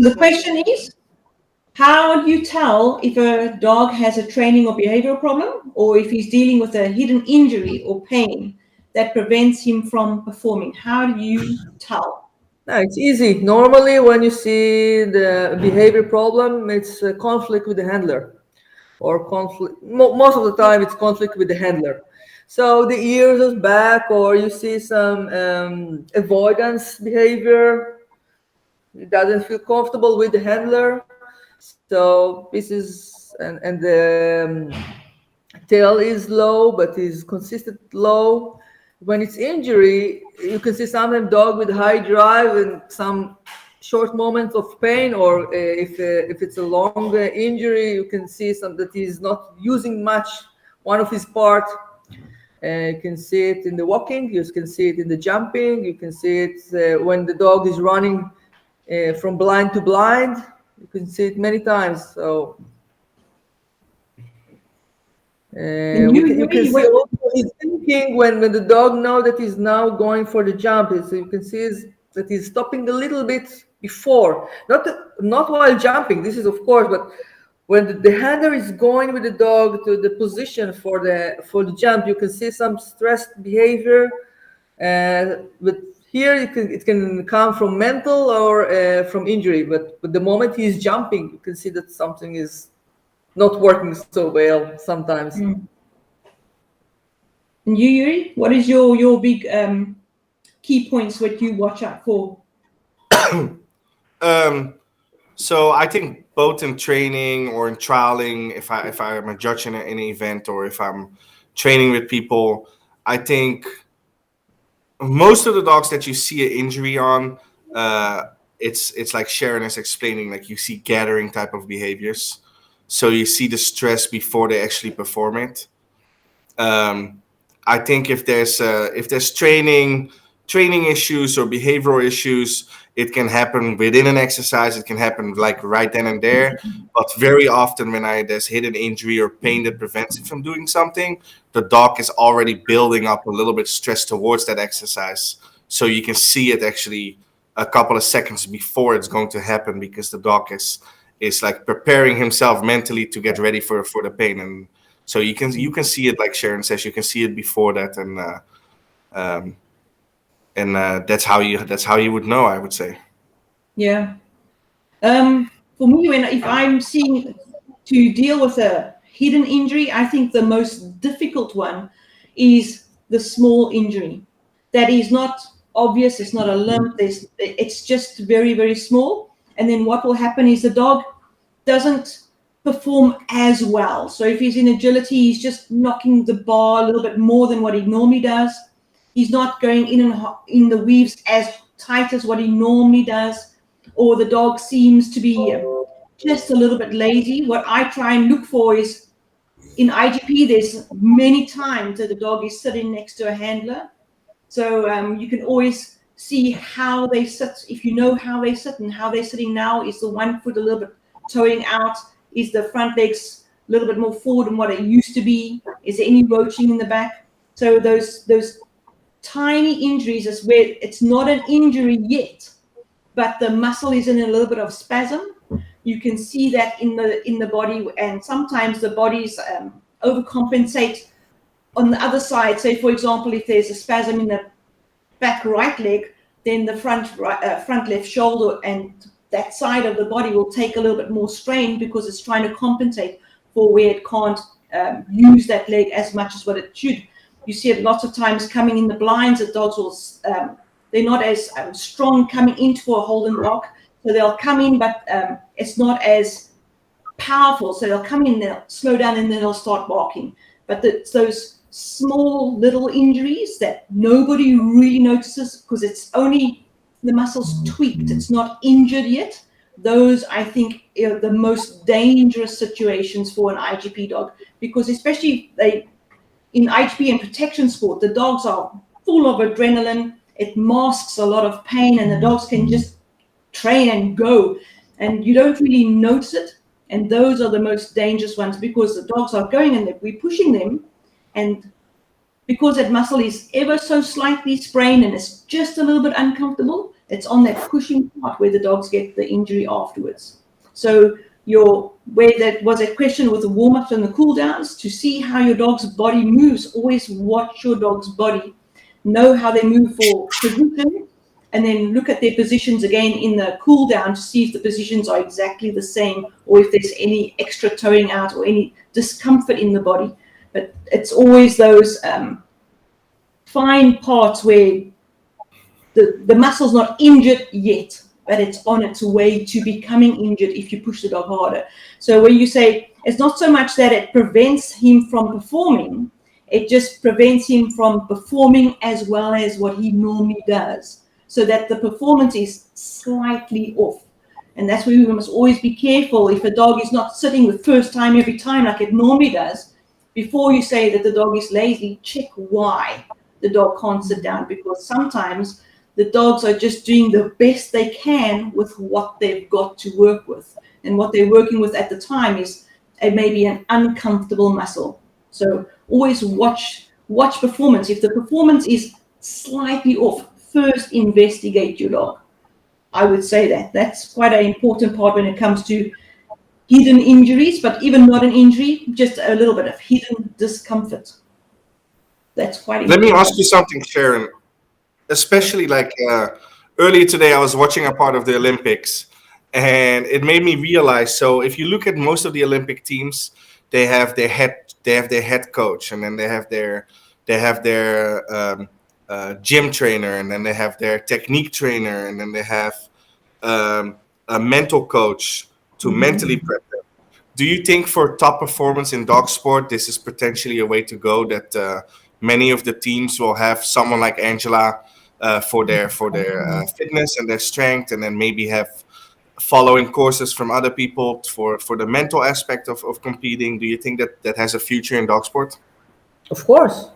the question is, how do you tell if a dog has a training or behavioral problem, or if he's dealing with a hidden injury or pain that prevents him from performing? How do you tell? No, it's easy. Normally, when you see the behavior problem, it's a conflict with the handler, or conflict. Most of the time, it's conflict with the handler. So the ears is back, or you see some avoidance behavior. He doesn't feel comfortable with the handler. So this is and the tail is low, but is consistent low. When it's injury, you can see sometimes dog with high drive and some short moments of pain, or if it's a long injury, you can see some that he's not using much one of his part. You can see it in the walking, you can see it in the jumping, you can see it when the dog is running from blind to blind. You can see it many times. So And you can see also he's thinking when the dog know that he's now going for the jump. So you can see that he's stopping a little bit before, not while jumping. This is of course, but when the handler is going with the dog to the position for the jump, you can see some stressed behavior. But here it can come from mental or from injury. But the moment he's jumping, you can see that something is not working so well sometimes. And you, Joeri, what is your big key points what you watch out for? So I think both in training or in trialing, if I'm a judge in an event, or if I'm training with people, I think most of the dogs that you see an injury on, it's like Sharon is explaining, like you see gathering type of behaviors. So you see the stress before they actually perform it. I think if there's training issues or behavioral issues, it can happen within an exercise. It can happen like right then and there. But very often when there's hidden injury or pain that prevents it from doing something, the dog is already building up a little bit stress towards that exercise. So you can see it actually a couple of seconds before it's going to happen, because the dog is like preparing himself mentally to get ready for the pain. And so you can see it, like Sharon says, you can see it before that, and that's how you would know, I would say. Yeah. For me, if I'm seeing to deal with a hidden injury, I think the most difficult one is the small injury that is not obvious. It's not a limp. It's just very, very small. And then what will happen is the dog doesn't perform as well. So if he's in agility, he's just knocking the bar a little bit more than what he normally does. He's not going in the weaves as tight as what he normally does, or the dog seems to be just a little bit lazy. What I try and look for is in IGP, there's many times that the dog is sitting next to a handler. So you can always see how they sit. If you know how they sit and how they're sitting now, is the one foot a little bit toeing out? Is the front legs a little bit more forward than what it used to be? Is there any roaching in the back? So those tiny injuries is where it's not an injury yet, but the muscle is in a little bit of spasm. You can see that in the body, and sometimes the bodies overcompensate on the other side. Say, for example, if there's a spasm in the back right leg, then the front left shoulder and that side of the body will take a little bit more strain because it's trying to compensate for where it can't use that leg as much as what it should. You see it lots of times coming in the blinds that dogs will, they're not as strong coming into a hold and block. So they'll come in, but it's not as powerful. So they'll come in, they'll slow down, and then they'll start barking. But it's those small little injuries that nobody really notices because it's only the muscles tweaked. It's not injured yet. Those, I think, are the most dangerous situations for an IGP dog, because especially in IGP and protection sport, the dogs are full of adrenaline. It masks a lot of pain, and the dogs can just train and go, and you don't really notice it. And those are the most dangerous ones because the dogs are going and we're pushing them, and because that muscle is ever so slightly sprained and it's just a little bit uncomfortable, it's on that pushing part where the dogs get the injury afterwards. So where that was a question with the warm-ups and the cool-downs, to see how your dog's body moves, always watch your dog's body, know how they move for position, and then look at their positions again in the cool down to see if the positions are exactly the same or if there's any extra toeing out or any discomfort in the body. But it's always those fine parts where the muscle's not injured yet, but it's on its way to becoming injured if you push the dog harder. So when you say it's not so much that it prevents him from performing, it just prevents him from performing as well as what he normally does, so that the performance is slightly off. And that's where we must always be careful. If a dog is not sitting the first time every time like it normally does, before you say that the dog is lazy, check why the dog can't sit down, because sometimes the dogs are just doing the best they can with what they've got to work with. And what they're working with at the time is maybe an uncomfortable muscle. So always watch performance. If the performance is slightly off, first investigate your dog. I would say that's quite an important part when it comes to hidden injuries, but even not an injury, just a little bit of hidden discomfort. That's quite important. Let me ask you something, Sharon. Especially earlier today, I was watching a part of the Olympics, and it made me realize. So if you look at most of the Olympic teams, they have their head coach, and then they have their gym trainer, and then they have their technique trainer, and then they have a mental coach to mentally prep them. Do you think for top performance in dog sport, this is potentially a way to go, that many of the teams will have someone like Angela for their fitness and their strength, and then maybe have following courses from other people for the mental aspect of competing? Do you think that has a future in dog sport? Of course.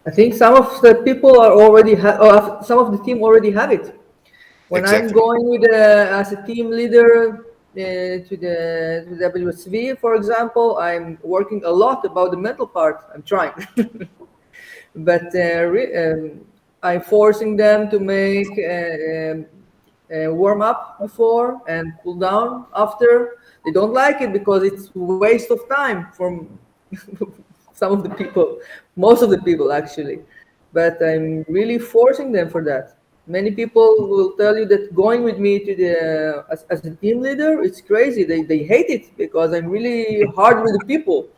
I think some of the people are already some of the team already have it. When exactly. I'm going with as a team leader to the WUSV, for example, I'm working a lot about the mental part. I'm trying, but I'm forcing them to make warm up before and cool down after. They don't like it because it's a waste of time from some of the people, most of the people actually, but I'm really forcing them for that. Many people will tell you that going with me to as a team leader, it's crazy. They hate it because I'm really hard with the people.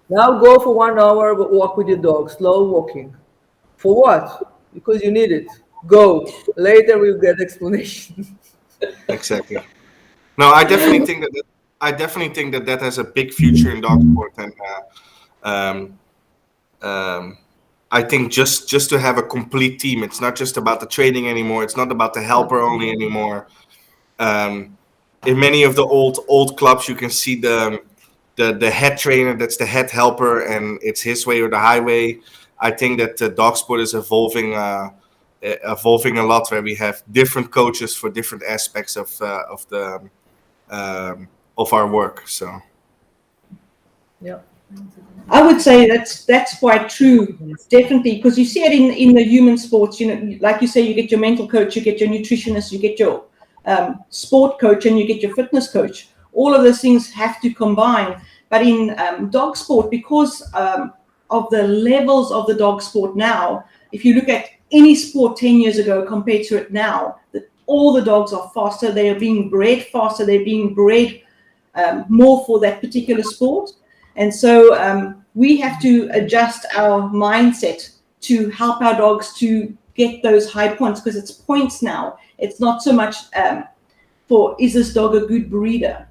Now go for 1 hour, but walk with your dog, slow walking. For what? Because you need it. Go. Later we'll get explanation. Exactly. No, I definitely think that has a big future in dog sport, and I think just to have a complete team. It's not just about the training anymore. It's not about the helper only anymore. In many of the old clubs, you can see the the head trainer, that's the head helper, and it's his way or the highway. I think that the dog sport is evolving a lot, where we have different coaches for different aspects of our work. So Yeah. I would say that's quite true, definitely, because you see it in the human sports. Like you say, you get your mental coach, you get your nutritionist, you get your sport coach, and you get your fitness coach. All of those things have to combine. But in dog sport, because of the levels of the dog sport now, if you look at any sport 10 years ago compared to it now, all the dogs are faster. They are being bred faster. They're being bred more for that particular sport. And so we have to adjust our mindset to help our dogs to get those high points, because it's points now. It's not so much for, is this dog a good breeder?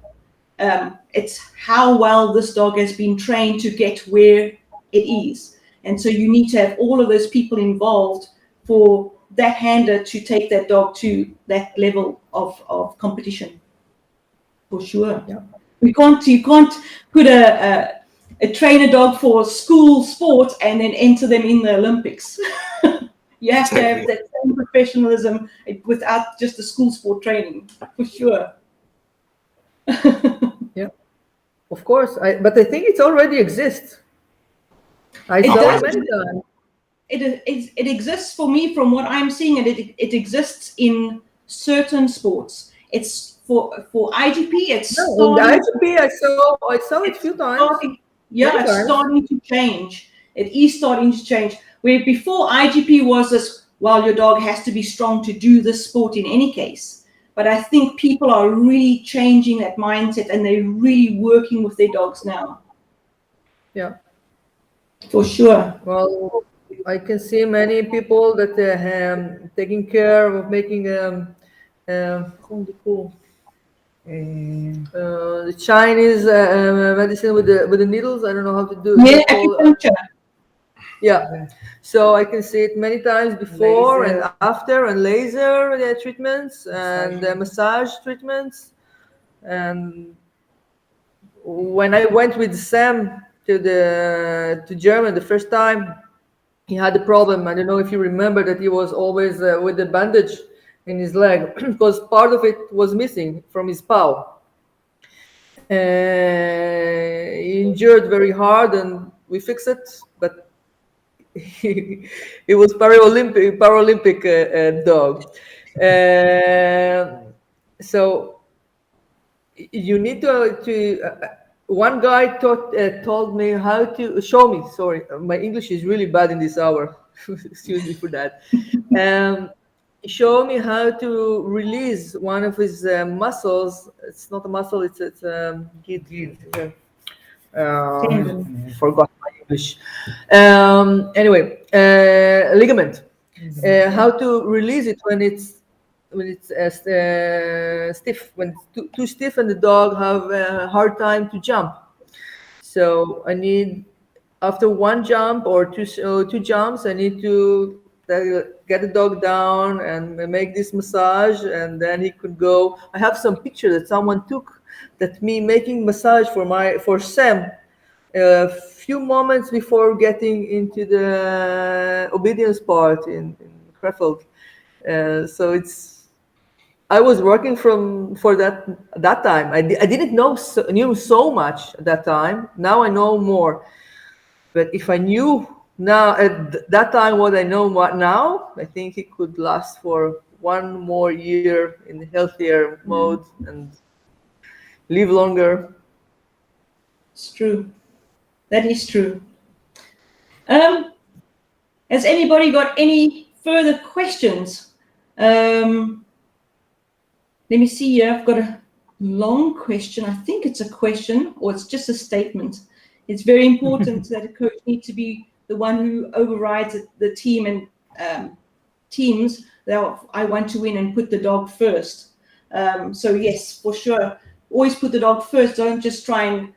It's how well this dog has been trained to get where it is. And so you need to have all of those people involved for that handler to take that dog to that level of competition. For sure. Yeah. You can't put a trainer dog for school sport and then enter them in the Olympics. You have to have that same professionalism without just the school sport training, for sure. Yeah, of course. But I think it already exists. I saw it many times. It exists for me from what I'm seeing, and it exists in certain sports. It's for IGP. It's in the IGP. I saw it a few times. It's starting to change. It is starting to change. Where before IGP was this, well, your dog has to be strong to do this sport in any case. But I think people are really changing that mindset, and they're really working with their dogs now. Yeah, for sure. Well, I can see many people that taking care of making the Chinese medicine with the needles. I don't know how to do it. Acupuncture. Yeah, so I can see it many times before and after, and laser treatments and massage treatments. And when I went with Sam to Germany the first time, he had a problem. I don't know if you remember that he was always with the bandage in his leg because part of it was missing from his paw. He injured very hard, and we fixed it, but he was Paralympic dog. So you need to one guy told me how to show me. Sorry, my English is really bad in this hour. Excuse me for that. Show me how to release one of his muscles. It's not a muscle. It's forgot my English. Anyway, ligament. How to release it when it's stiff, when it's too stiff, and the dog have a hard time to jump. So I need, after one jump or two jumps, I need to get the dog down and make this massage, and then he could go. I have some picture that someone took that me making massage for Sam a few moments before getting into the obedience part in Krefeld. So I was working for that time. I didn't knew so much at that time. Now I know more. But if I knew now at that time what I know now, I think it could last for one more year in healthier mode and live longer. It's true. That is true. Has anybody got any further questions? Let me see here. I've got a long question. I think it's a question, or it's just a statement. It's very important that a coach needs to be the one who overrides the team and teams that I want to win and put the dog first. So yes, for sure. Always put the dog first. Don't just try and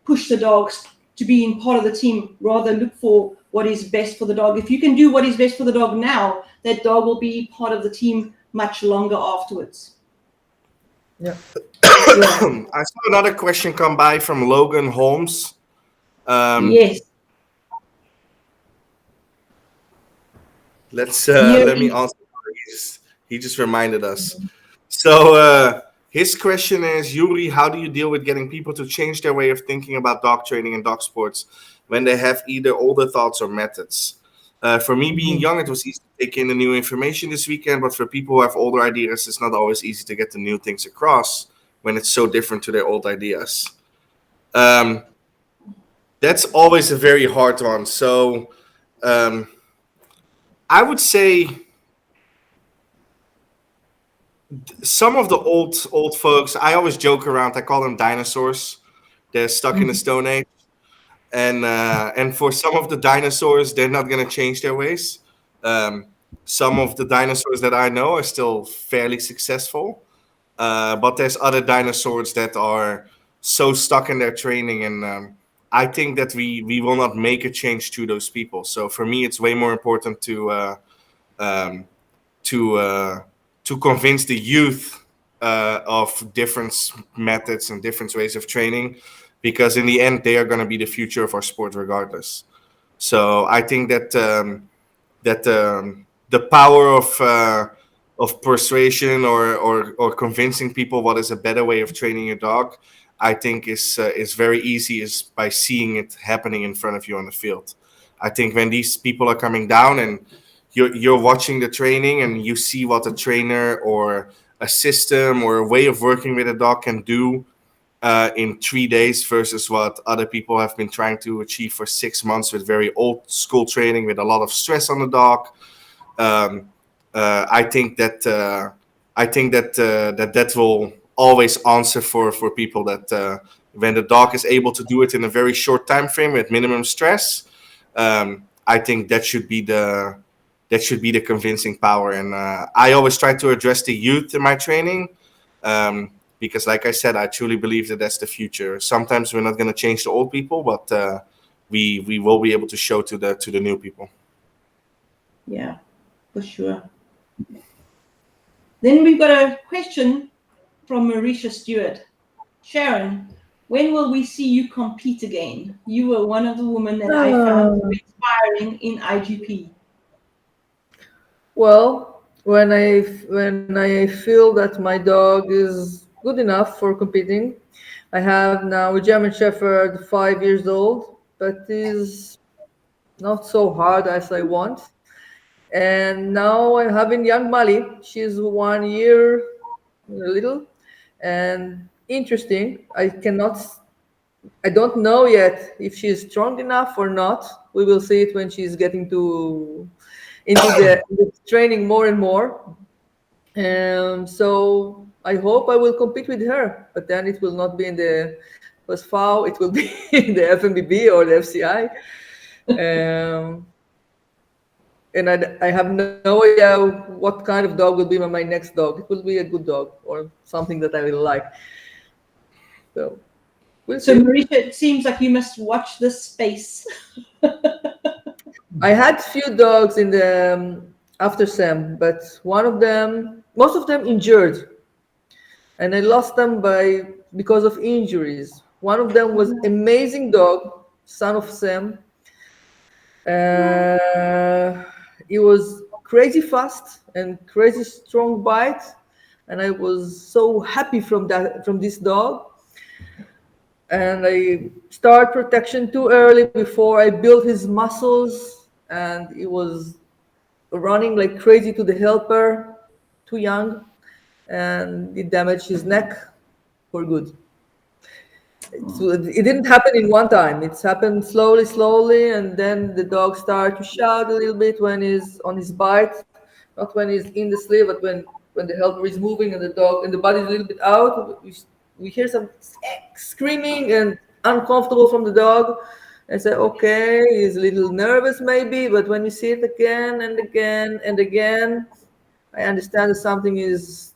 push the dogs to be in part of the team. Rather look for what is best for the dog. If you can do what is best for the dog now, that dog will be part of the team much longer afterwards. Yeah. Yeah. I saw another question come by from Logan Holmes. Yes. Let me answer. He just reminded us. So his question is, Yuri, how do you deal with getting people to change their way of thinking about dog training and dog sports when they have either older thoughts or methods? For me, being young, it was easy to take in the new information this weekend, but for people who have older ideas, it's not always easy to get the new things across when it's so different to their old ideas. That's always a very hard one. So I would say some of the old folks, I always joke around. I call them dinosaurs. They're stuck in the Stone Age, and for some of the dinosaurs, they're not going to change their ways. Some of the dinosaurs that I know are still fairly successful, but there's other dinosaurs that are so stuck in their training, and I think that we will not make a change to those people. So for me, it's way more important um, to convince the youth of different methods and different ways of training, because in the end they are going to be the future of our sport regardless. So I think that the power of persuasion or convincing people what is a better way of training your dog, I think is very easy, is by seeing it happening in front of you on the field. I think when these people are coming down and you're watching the training and you see what a trainer or a system or a way of working with a dog can do in 3 days versus what other people have been trying to achieve for 6 months with very old school training with a lot of stress on the dog. I think that will always answer for people that when the dog is able to do it in a very short time frame with minimum stress, I think that should be the convincing power. And I always try to address the youth in my training. Because like I said, I truly believe that that's the future. Sometimes we're not going to change the old people, but we will be able to show to the new people. Yeah, for sure. Then we've got a question from Marisha Stewart. Sharon, when will we see you compete again? You were one of the women that I found inspiring in IGP. Well, when I feel that my dog is good enough for competing, I have now a German Shepherd, 5 years old, but is not so hard as I want. And now I'm having young Mali. She's 1 year, a little, and interesting. I don't know yet if she's strong enough or not. We will see it when she's getting into the training more and more. So I hope I will compete with her, but then it will not be in the WUSV, it will be in the FMBB or the FCI. And I have no idea what kind of dog will be my next dog. It will be a good dog or something that I will like. So we'll So, see. Marisha, it seems like you must watch this space. I had few dogs in the after SEM, but most of them injured, and I lost them because of injuries. One of them was amazing dog, son of Sam. He was crazy fast and crazy strong bite, and I was so happy from this dog. And I start protection too early before I built his muscles, and he was running like crazy to the helper, too young, and it damaged his neck for good. It didn't happen in one time. It's happened slowly, and then the dog started to shout a little bit when he's on his bite, not when he's in the sleeve, but when the helper is moving and the dog and the body is a little bit out. We hear some screaming and uncomfortable from the dog. I say, okay, he's a little nervous maybe, but when you see it again and again and again, I understand that something is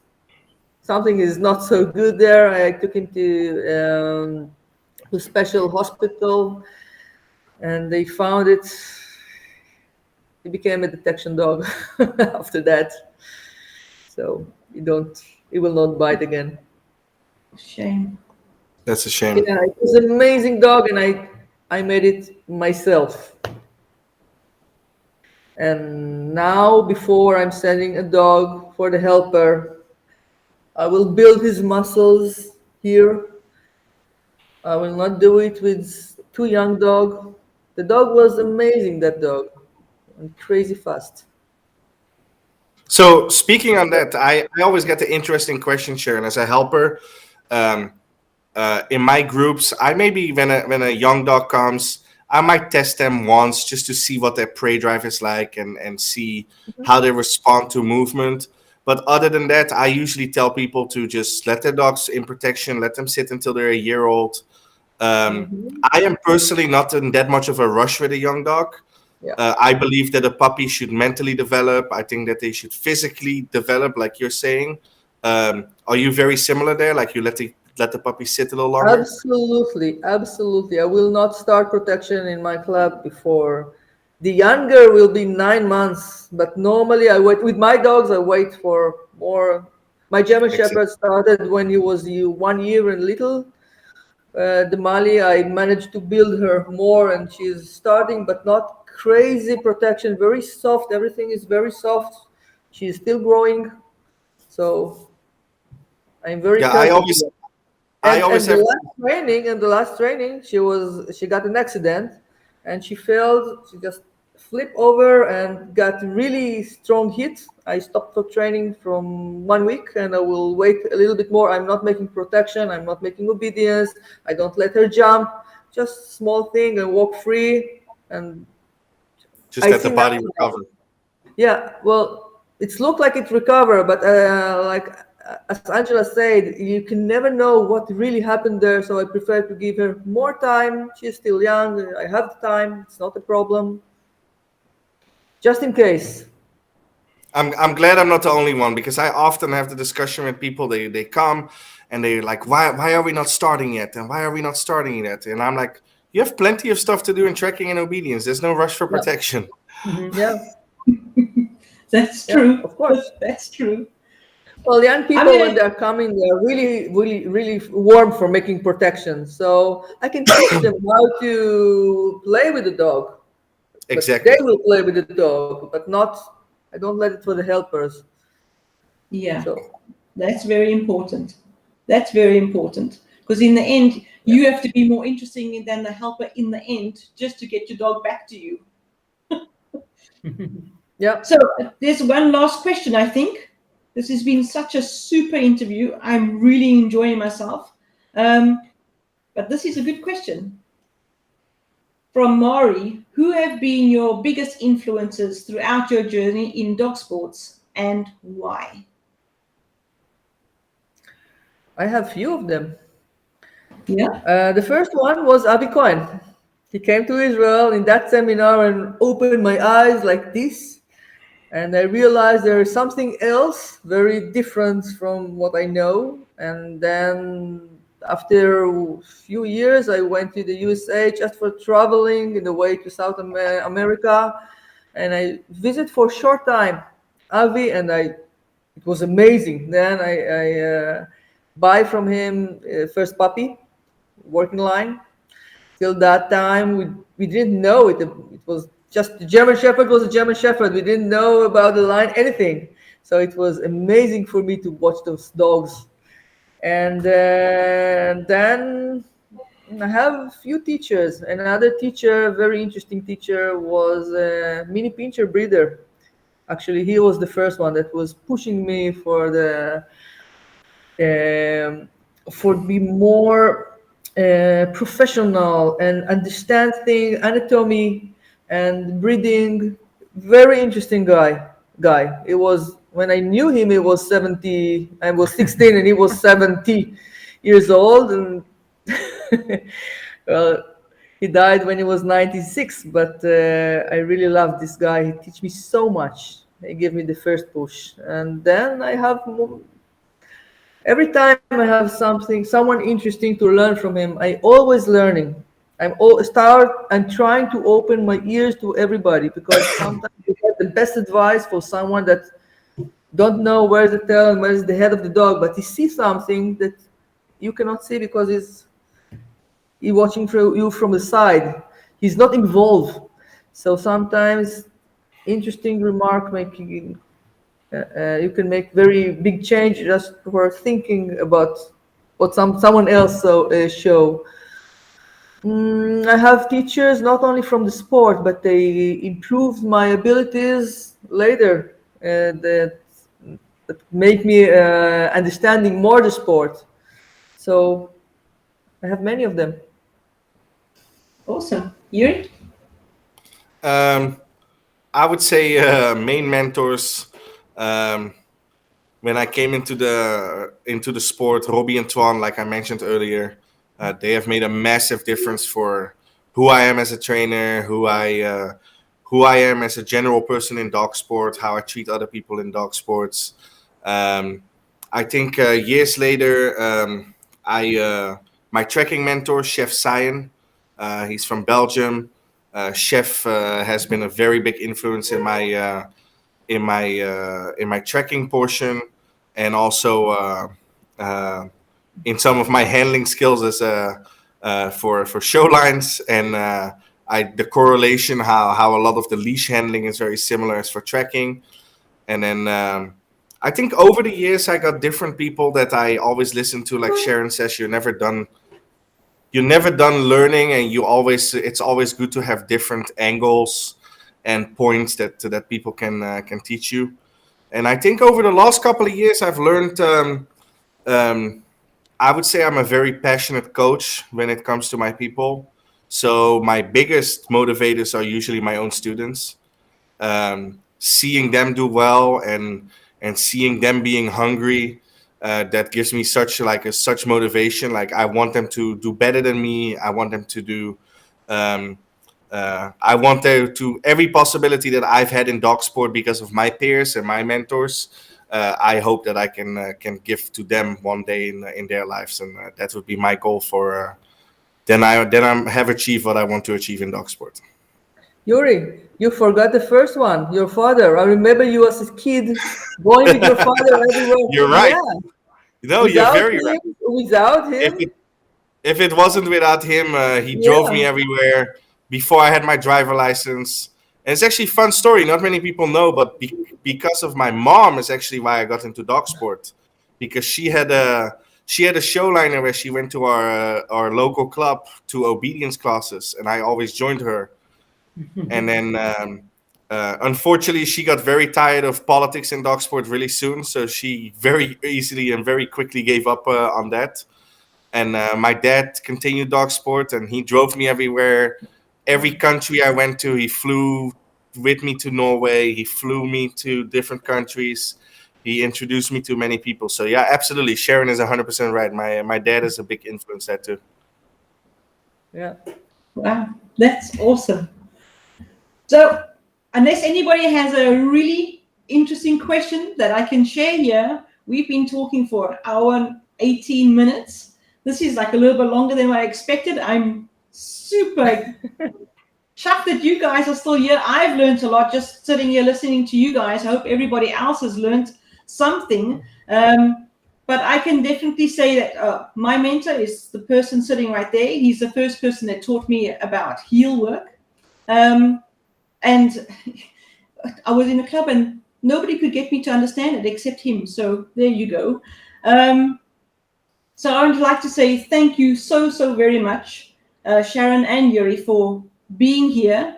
not so good there. I took him to special hospital, and they found it. He became a detection dog after that. So he will not bite again. Shame. That's a shame. Yeah, it was an amazing dog, and I made it myself. And now, before I'm sending a dog for the helper, I will build his muscles here. I will not do it with too young dog. The dog was amazing, that dog, and crazy fast. So speaking on that, I always get the interesting question, Sharon, as a helper. Um, in my groups, I maybe when a young dog comes, I might test them once just to see what their prey drive is like and see how they respond to movement. But other than that, I usually tell people to just let their dogs in protection, let them sit until they're a year old. Hmm. I am personally not in that much of a rush with a young dog. Yeah, I believe that a puppy should mentally develop. I think that they should physically develop, like you're saying. Are you very similar there? Like you let the puppy sit a little longer? absolutely, absolutely. I will not start protection in my club before the younger will be 9 months. But normally, I wait with my dogs. I wait for more. My German Exactly. Shepherd started when he was 1 year and little. The Mali, I managed to build her more, and she's starting, but not crazy protection. Very soft. Everything is very soft. She's still growing, so I'm very Yeah, careful with her. I And always and the have. last training, she got an accident, and she fell. She just flipped over and got really strong hit. I stopped the training from 1 week, and I will wait a little bit more. I'm not making protection. I'm not making obedience. I don't let her jump. Just small thing and walk free. And Just I let the see body nothing else. recover. Yeah, well, it's looked like it recovered, but like as Angela said, you can never know what really happened there. So I prefer to give her more time. She's still young. I have the time. It's not a problem. Just in case. I'm glad I'm not the only one because I often have the discussion with people. They come and they're like, why are we not starting yet? And why are we not starting yet? And I'm like, you have plenty of stuff to do in tracking and obedience. There's no rush for Yeah. protection. Yeah. That's Yeah. true. Of course. That's true. Well, young I'm people, when gonna. they're coming, they're really, really, really warm for making protection. So I can teach them how to play with the dog, but they Exactly. will play with the dog, but not. I don't let it for the helpers. Yeah, So that's very important. That's very important because in the end, yeah. you have to be more interesting than the helper in the end, just to get your dog back to you. Yeah. So there's one last question. I think this has been such a super interview. I'm really enjoying myself. Um, but this is a good question from Mari. Who have been your biggest influences throughout your journey in dog sports and why? I have few of them. Yeah. The first one was Avi Cohen. He came to Israel in that seminar and opened my eyes like this. And I realized there is something else very different from what I know. And then after a few years, I went to the USA just for traveling in the way to South America. And I visit for a short time Avi, and it was amazing. Then I buy from him first puppy, working line. Till that time, we didn't know it. It was just the German Shepherd was a German Shepherd. We didn't know about the line, anything. So it was amazing for me to watch those dogs. And then I have a few teachers. Another teacher, very interesting teacher, was a mini pincher breeder. Actually, he was the first one that was pushing me um, for be more professional and understand things, anatomy and breeding. Very interesting guy. It was when I knew him, he was 70. I was 16 and he was 70 years old, and well, he died when he was 96. But I really love this guy. He teach me so much. He gave me the first push, and then I have every time I have someone interesting to learn from him, I always learning. I'm trying to open my ears to everybody because sometimes you get the best advice for someone that don't know where's the tail and where's the head of the dog, but he sees something that you cannot see because he's watching through you from the side. He's not involved. So sometimes interesting remark making, you can make very big change just for thinking about what someone else show. I have teachers not only from the sport, but they improved my abilities later, that make me understanding more the sport. So I have many of them. Awesome. Joeri? I would say main mentors. Um, when I came into the sport, Robbie and Twan, like I mentioned earlier, they have made a massive difference for who I am as a trainer, who I am as a general person in dog sport, how I treat other people in dog sports. Um, I think years later, my trekking mentor, Chef Sion, he's from Belgium. Chef has been a very big influence in my trekking portion, and also in some of my handling skills as for show lines, and the correlation how a lot of the leash handling is very similar as for trekking. And then I think over the years I got different people that I always listen to. Like Sharon says, you're never done learning, and it's always good to have different angles and points that people can teach you. And I think over the last couple of years I've learned, I would say I'm a very passionate coach when it comes to my people. So my biggest motivators are usually my own students. Seeing them do well, and seeing them being hungry, that gives me such motivation. Like, I want them to do better than me. I want them to do. I want them to every possibility that I've had in dog sport because of my peers and my mentors. I hope that I can give to them one day in their lives, and that would be my goal for. Then I have achieved what I want to achieve in dog sport. Joeri, you forgot the first one, your father. I remember you as a kid going with your father everywhere. You're right. Yeah. No, you're very right. Without him. If it wasn't without him, he drove me everywhere before I had my driver license. And it's actually a fun story. Not many people know, but because of my mom is actually why I got into dog sport. Because she had a show liner where she went to our local club to obedience classes, and I always joined her. And then unfortunately she got very tired of politics in dog sport really soon, so she very easily and very quickly gave up on that. And my dad continued dog sport, and he drove me everywhere. Every country I went to, he flew with me to Norway. He flew me to different countries. He introduced me to many people. So yeah, absolutely, Sharon is 100% right. My dad is a big influence there too. Yeah. Wow, that's awesome. So, unless anybody has a really interesting question that I can share here, we've been talking for an hour and 18 minutes. This is like a little bit longer than I expected. I'm super chuffed that you guys are still here. I've learned a lot just sitting here listening to you guys. I hope everybody else has learned something. But I can definitely say that my mentor is the person sitting right there. He's the first person that taught me about heel work. And I was in a club and nobody could get me to understand it except him. So there you go. So I would like to say thank you so very much, Sharon and Joeri, for being here.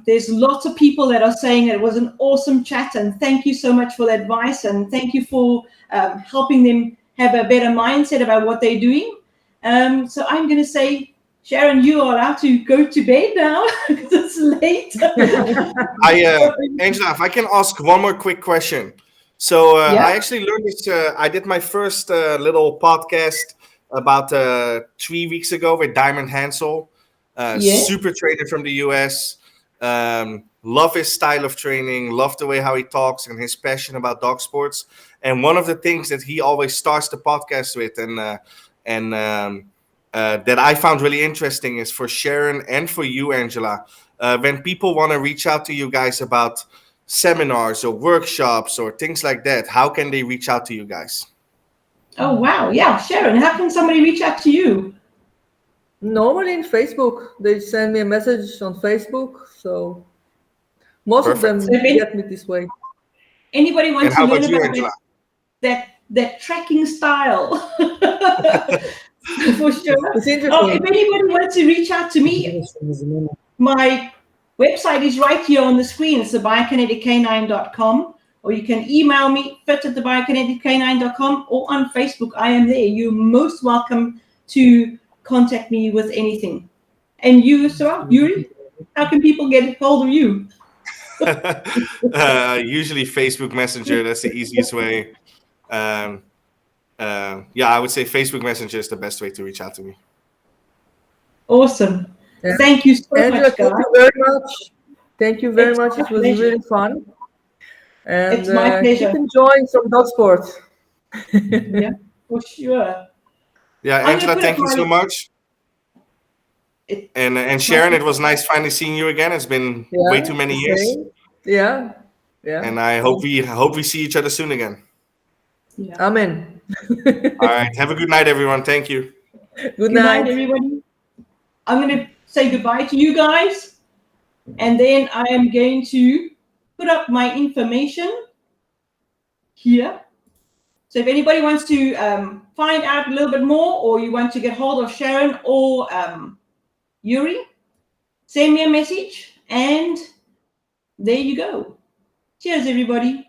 There's lots of people that are saying it was an awesome chat, and thank you so much for the advice, and thank you for helping them have a better mindset about what they're doing. So I'm going to say, Sharon, you are allowed to go to bed now because it's late. Angela, if I can ask one more quick question. So I actually learned this. I did my first little podcast about 3 weeks ago with Diamond Hansel, super trainer from the US. Love his style of training, love the way how he talks and his passion about dog sports. And one of the things that he always starts the podcast with, and that I found really interesting, is for Sharon and for you, Angela, when people want to reach out to you guys about seminars or workshops or things like that, how can they reach out to you guys? Oh, wow. Yeah, Sharon, how can somebody reach out to you? Normally in Facebook, they send me a message on Facebook. So most Perfect. of them get me this way. Anybody And wants how to learn about you, about Angela? that tracking style? For sure. It's If interesting. anybody wants to reach out to me, my website is right here on the screen. It's thebiokineticcanine.com, or you can email me, fit@thebiokineticcanine.com, or on Facebook. I am there. You're most welcome to contact me with anything. And you as well, Joeri, how can people get hold of you? Usually Facebook Messenger. That's the easiest way. Yeah, I would say Facebook Messenger is the best way to reach out to me. Awesome. Yeah. Thank you so Angela, much, thank guys. you very much. Thank you very It's much. my It was pleasure. really fun. And It's my pleasure. keep enjoying some dog sports. Yeah, for sure. Yeah, I'm gonna Angela, put thank up you so much. It- And Sharon, it was nice finally seeing you again. It's been way too many years, same. Yeah. Yeah. and I hope we see each other soon again. Yeah. Amen. All right, have a good night, everyone. Thank you. Good Good night, night. everybody. I'm going to say goodbye to you guys, and then I am going to put up my information here. So if anybody wants to find out a little bit more, or you want to get hold of Sharon or Joeri, send me a message, and there you go. Cheers, everybody.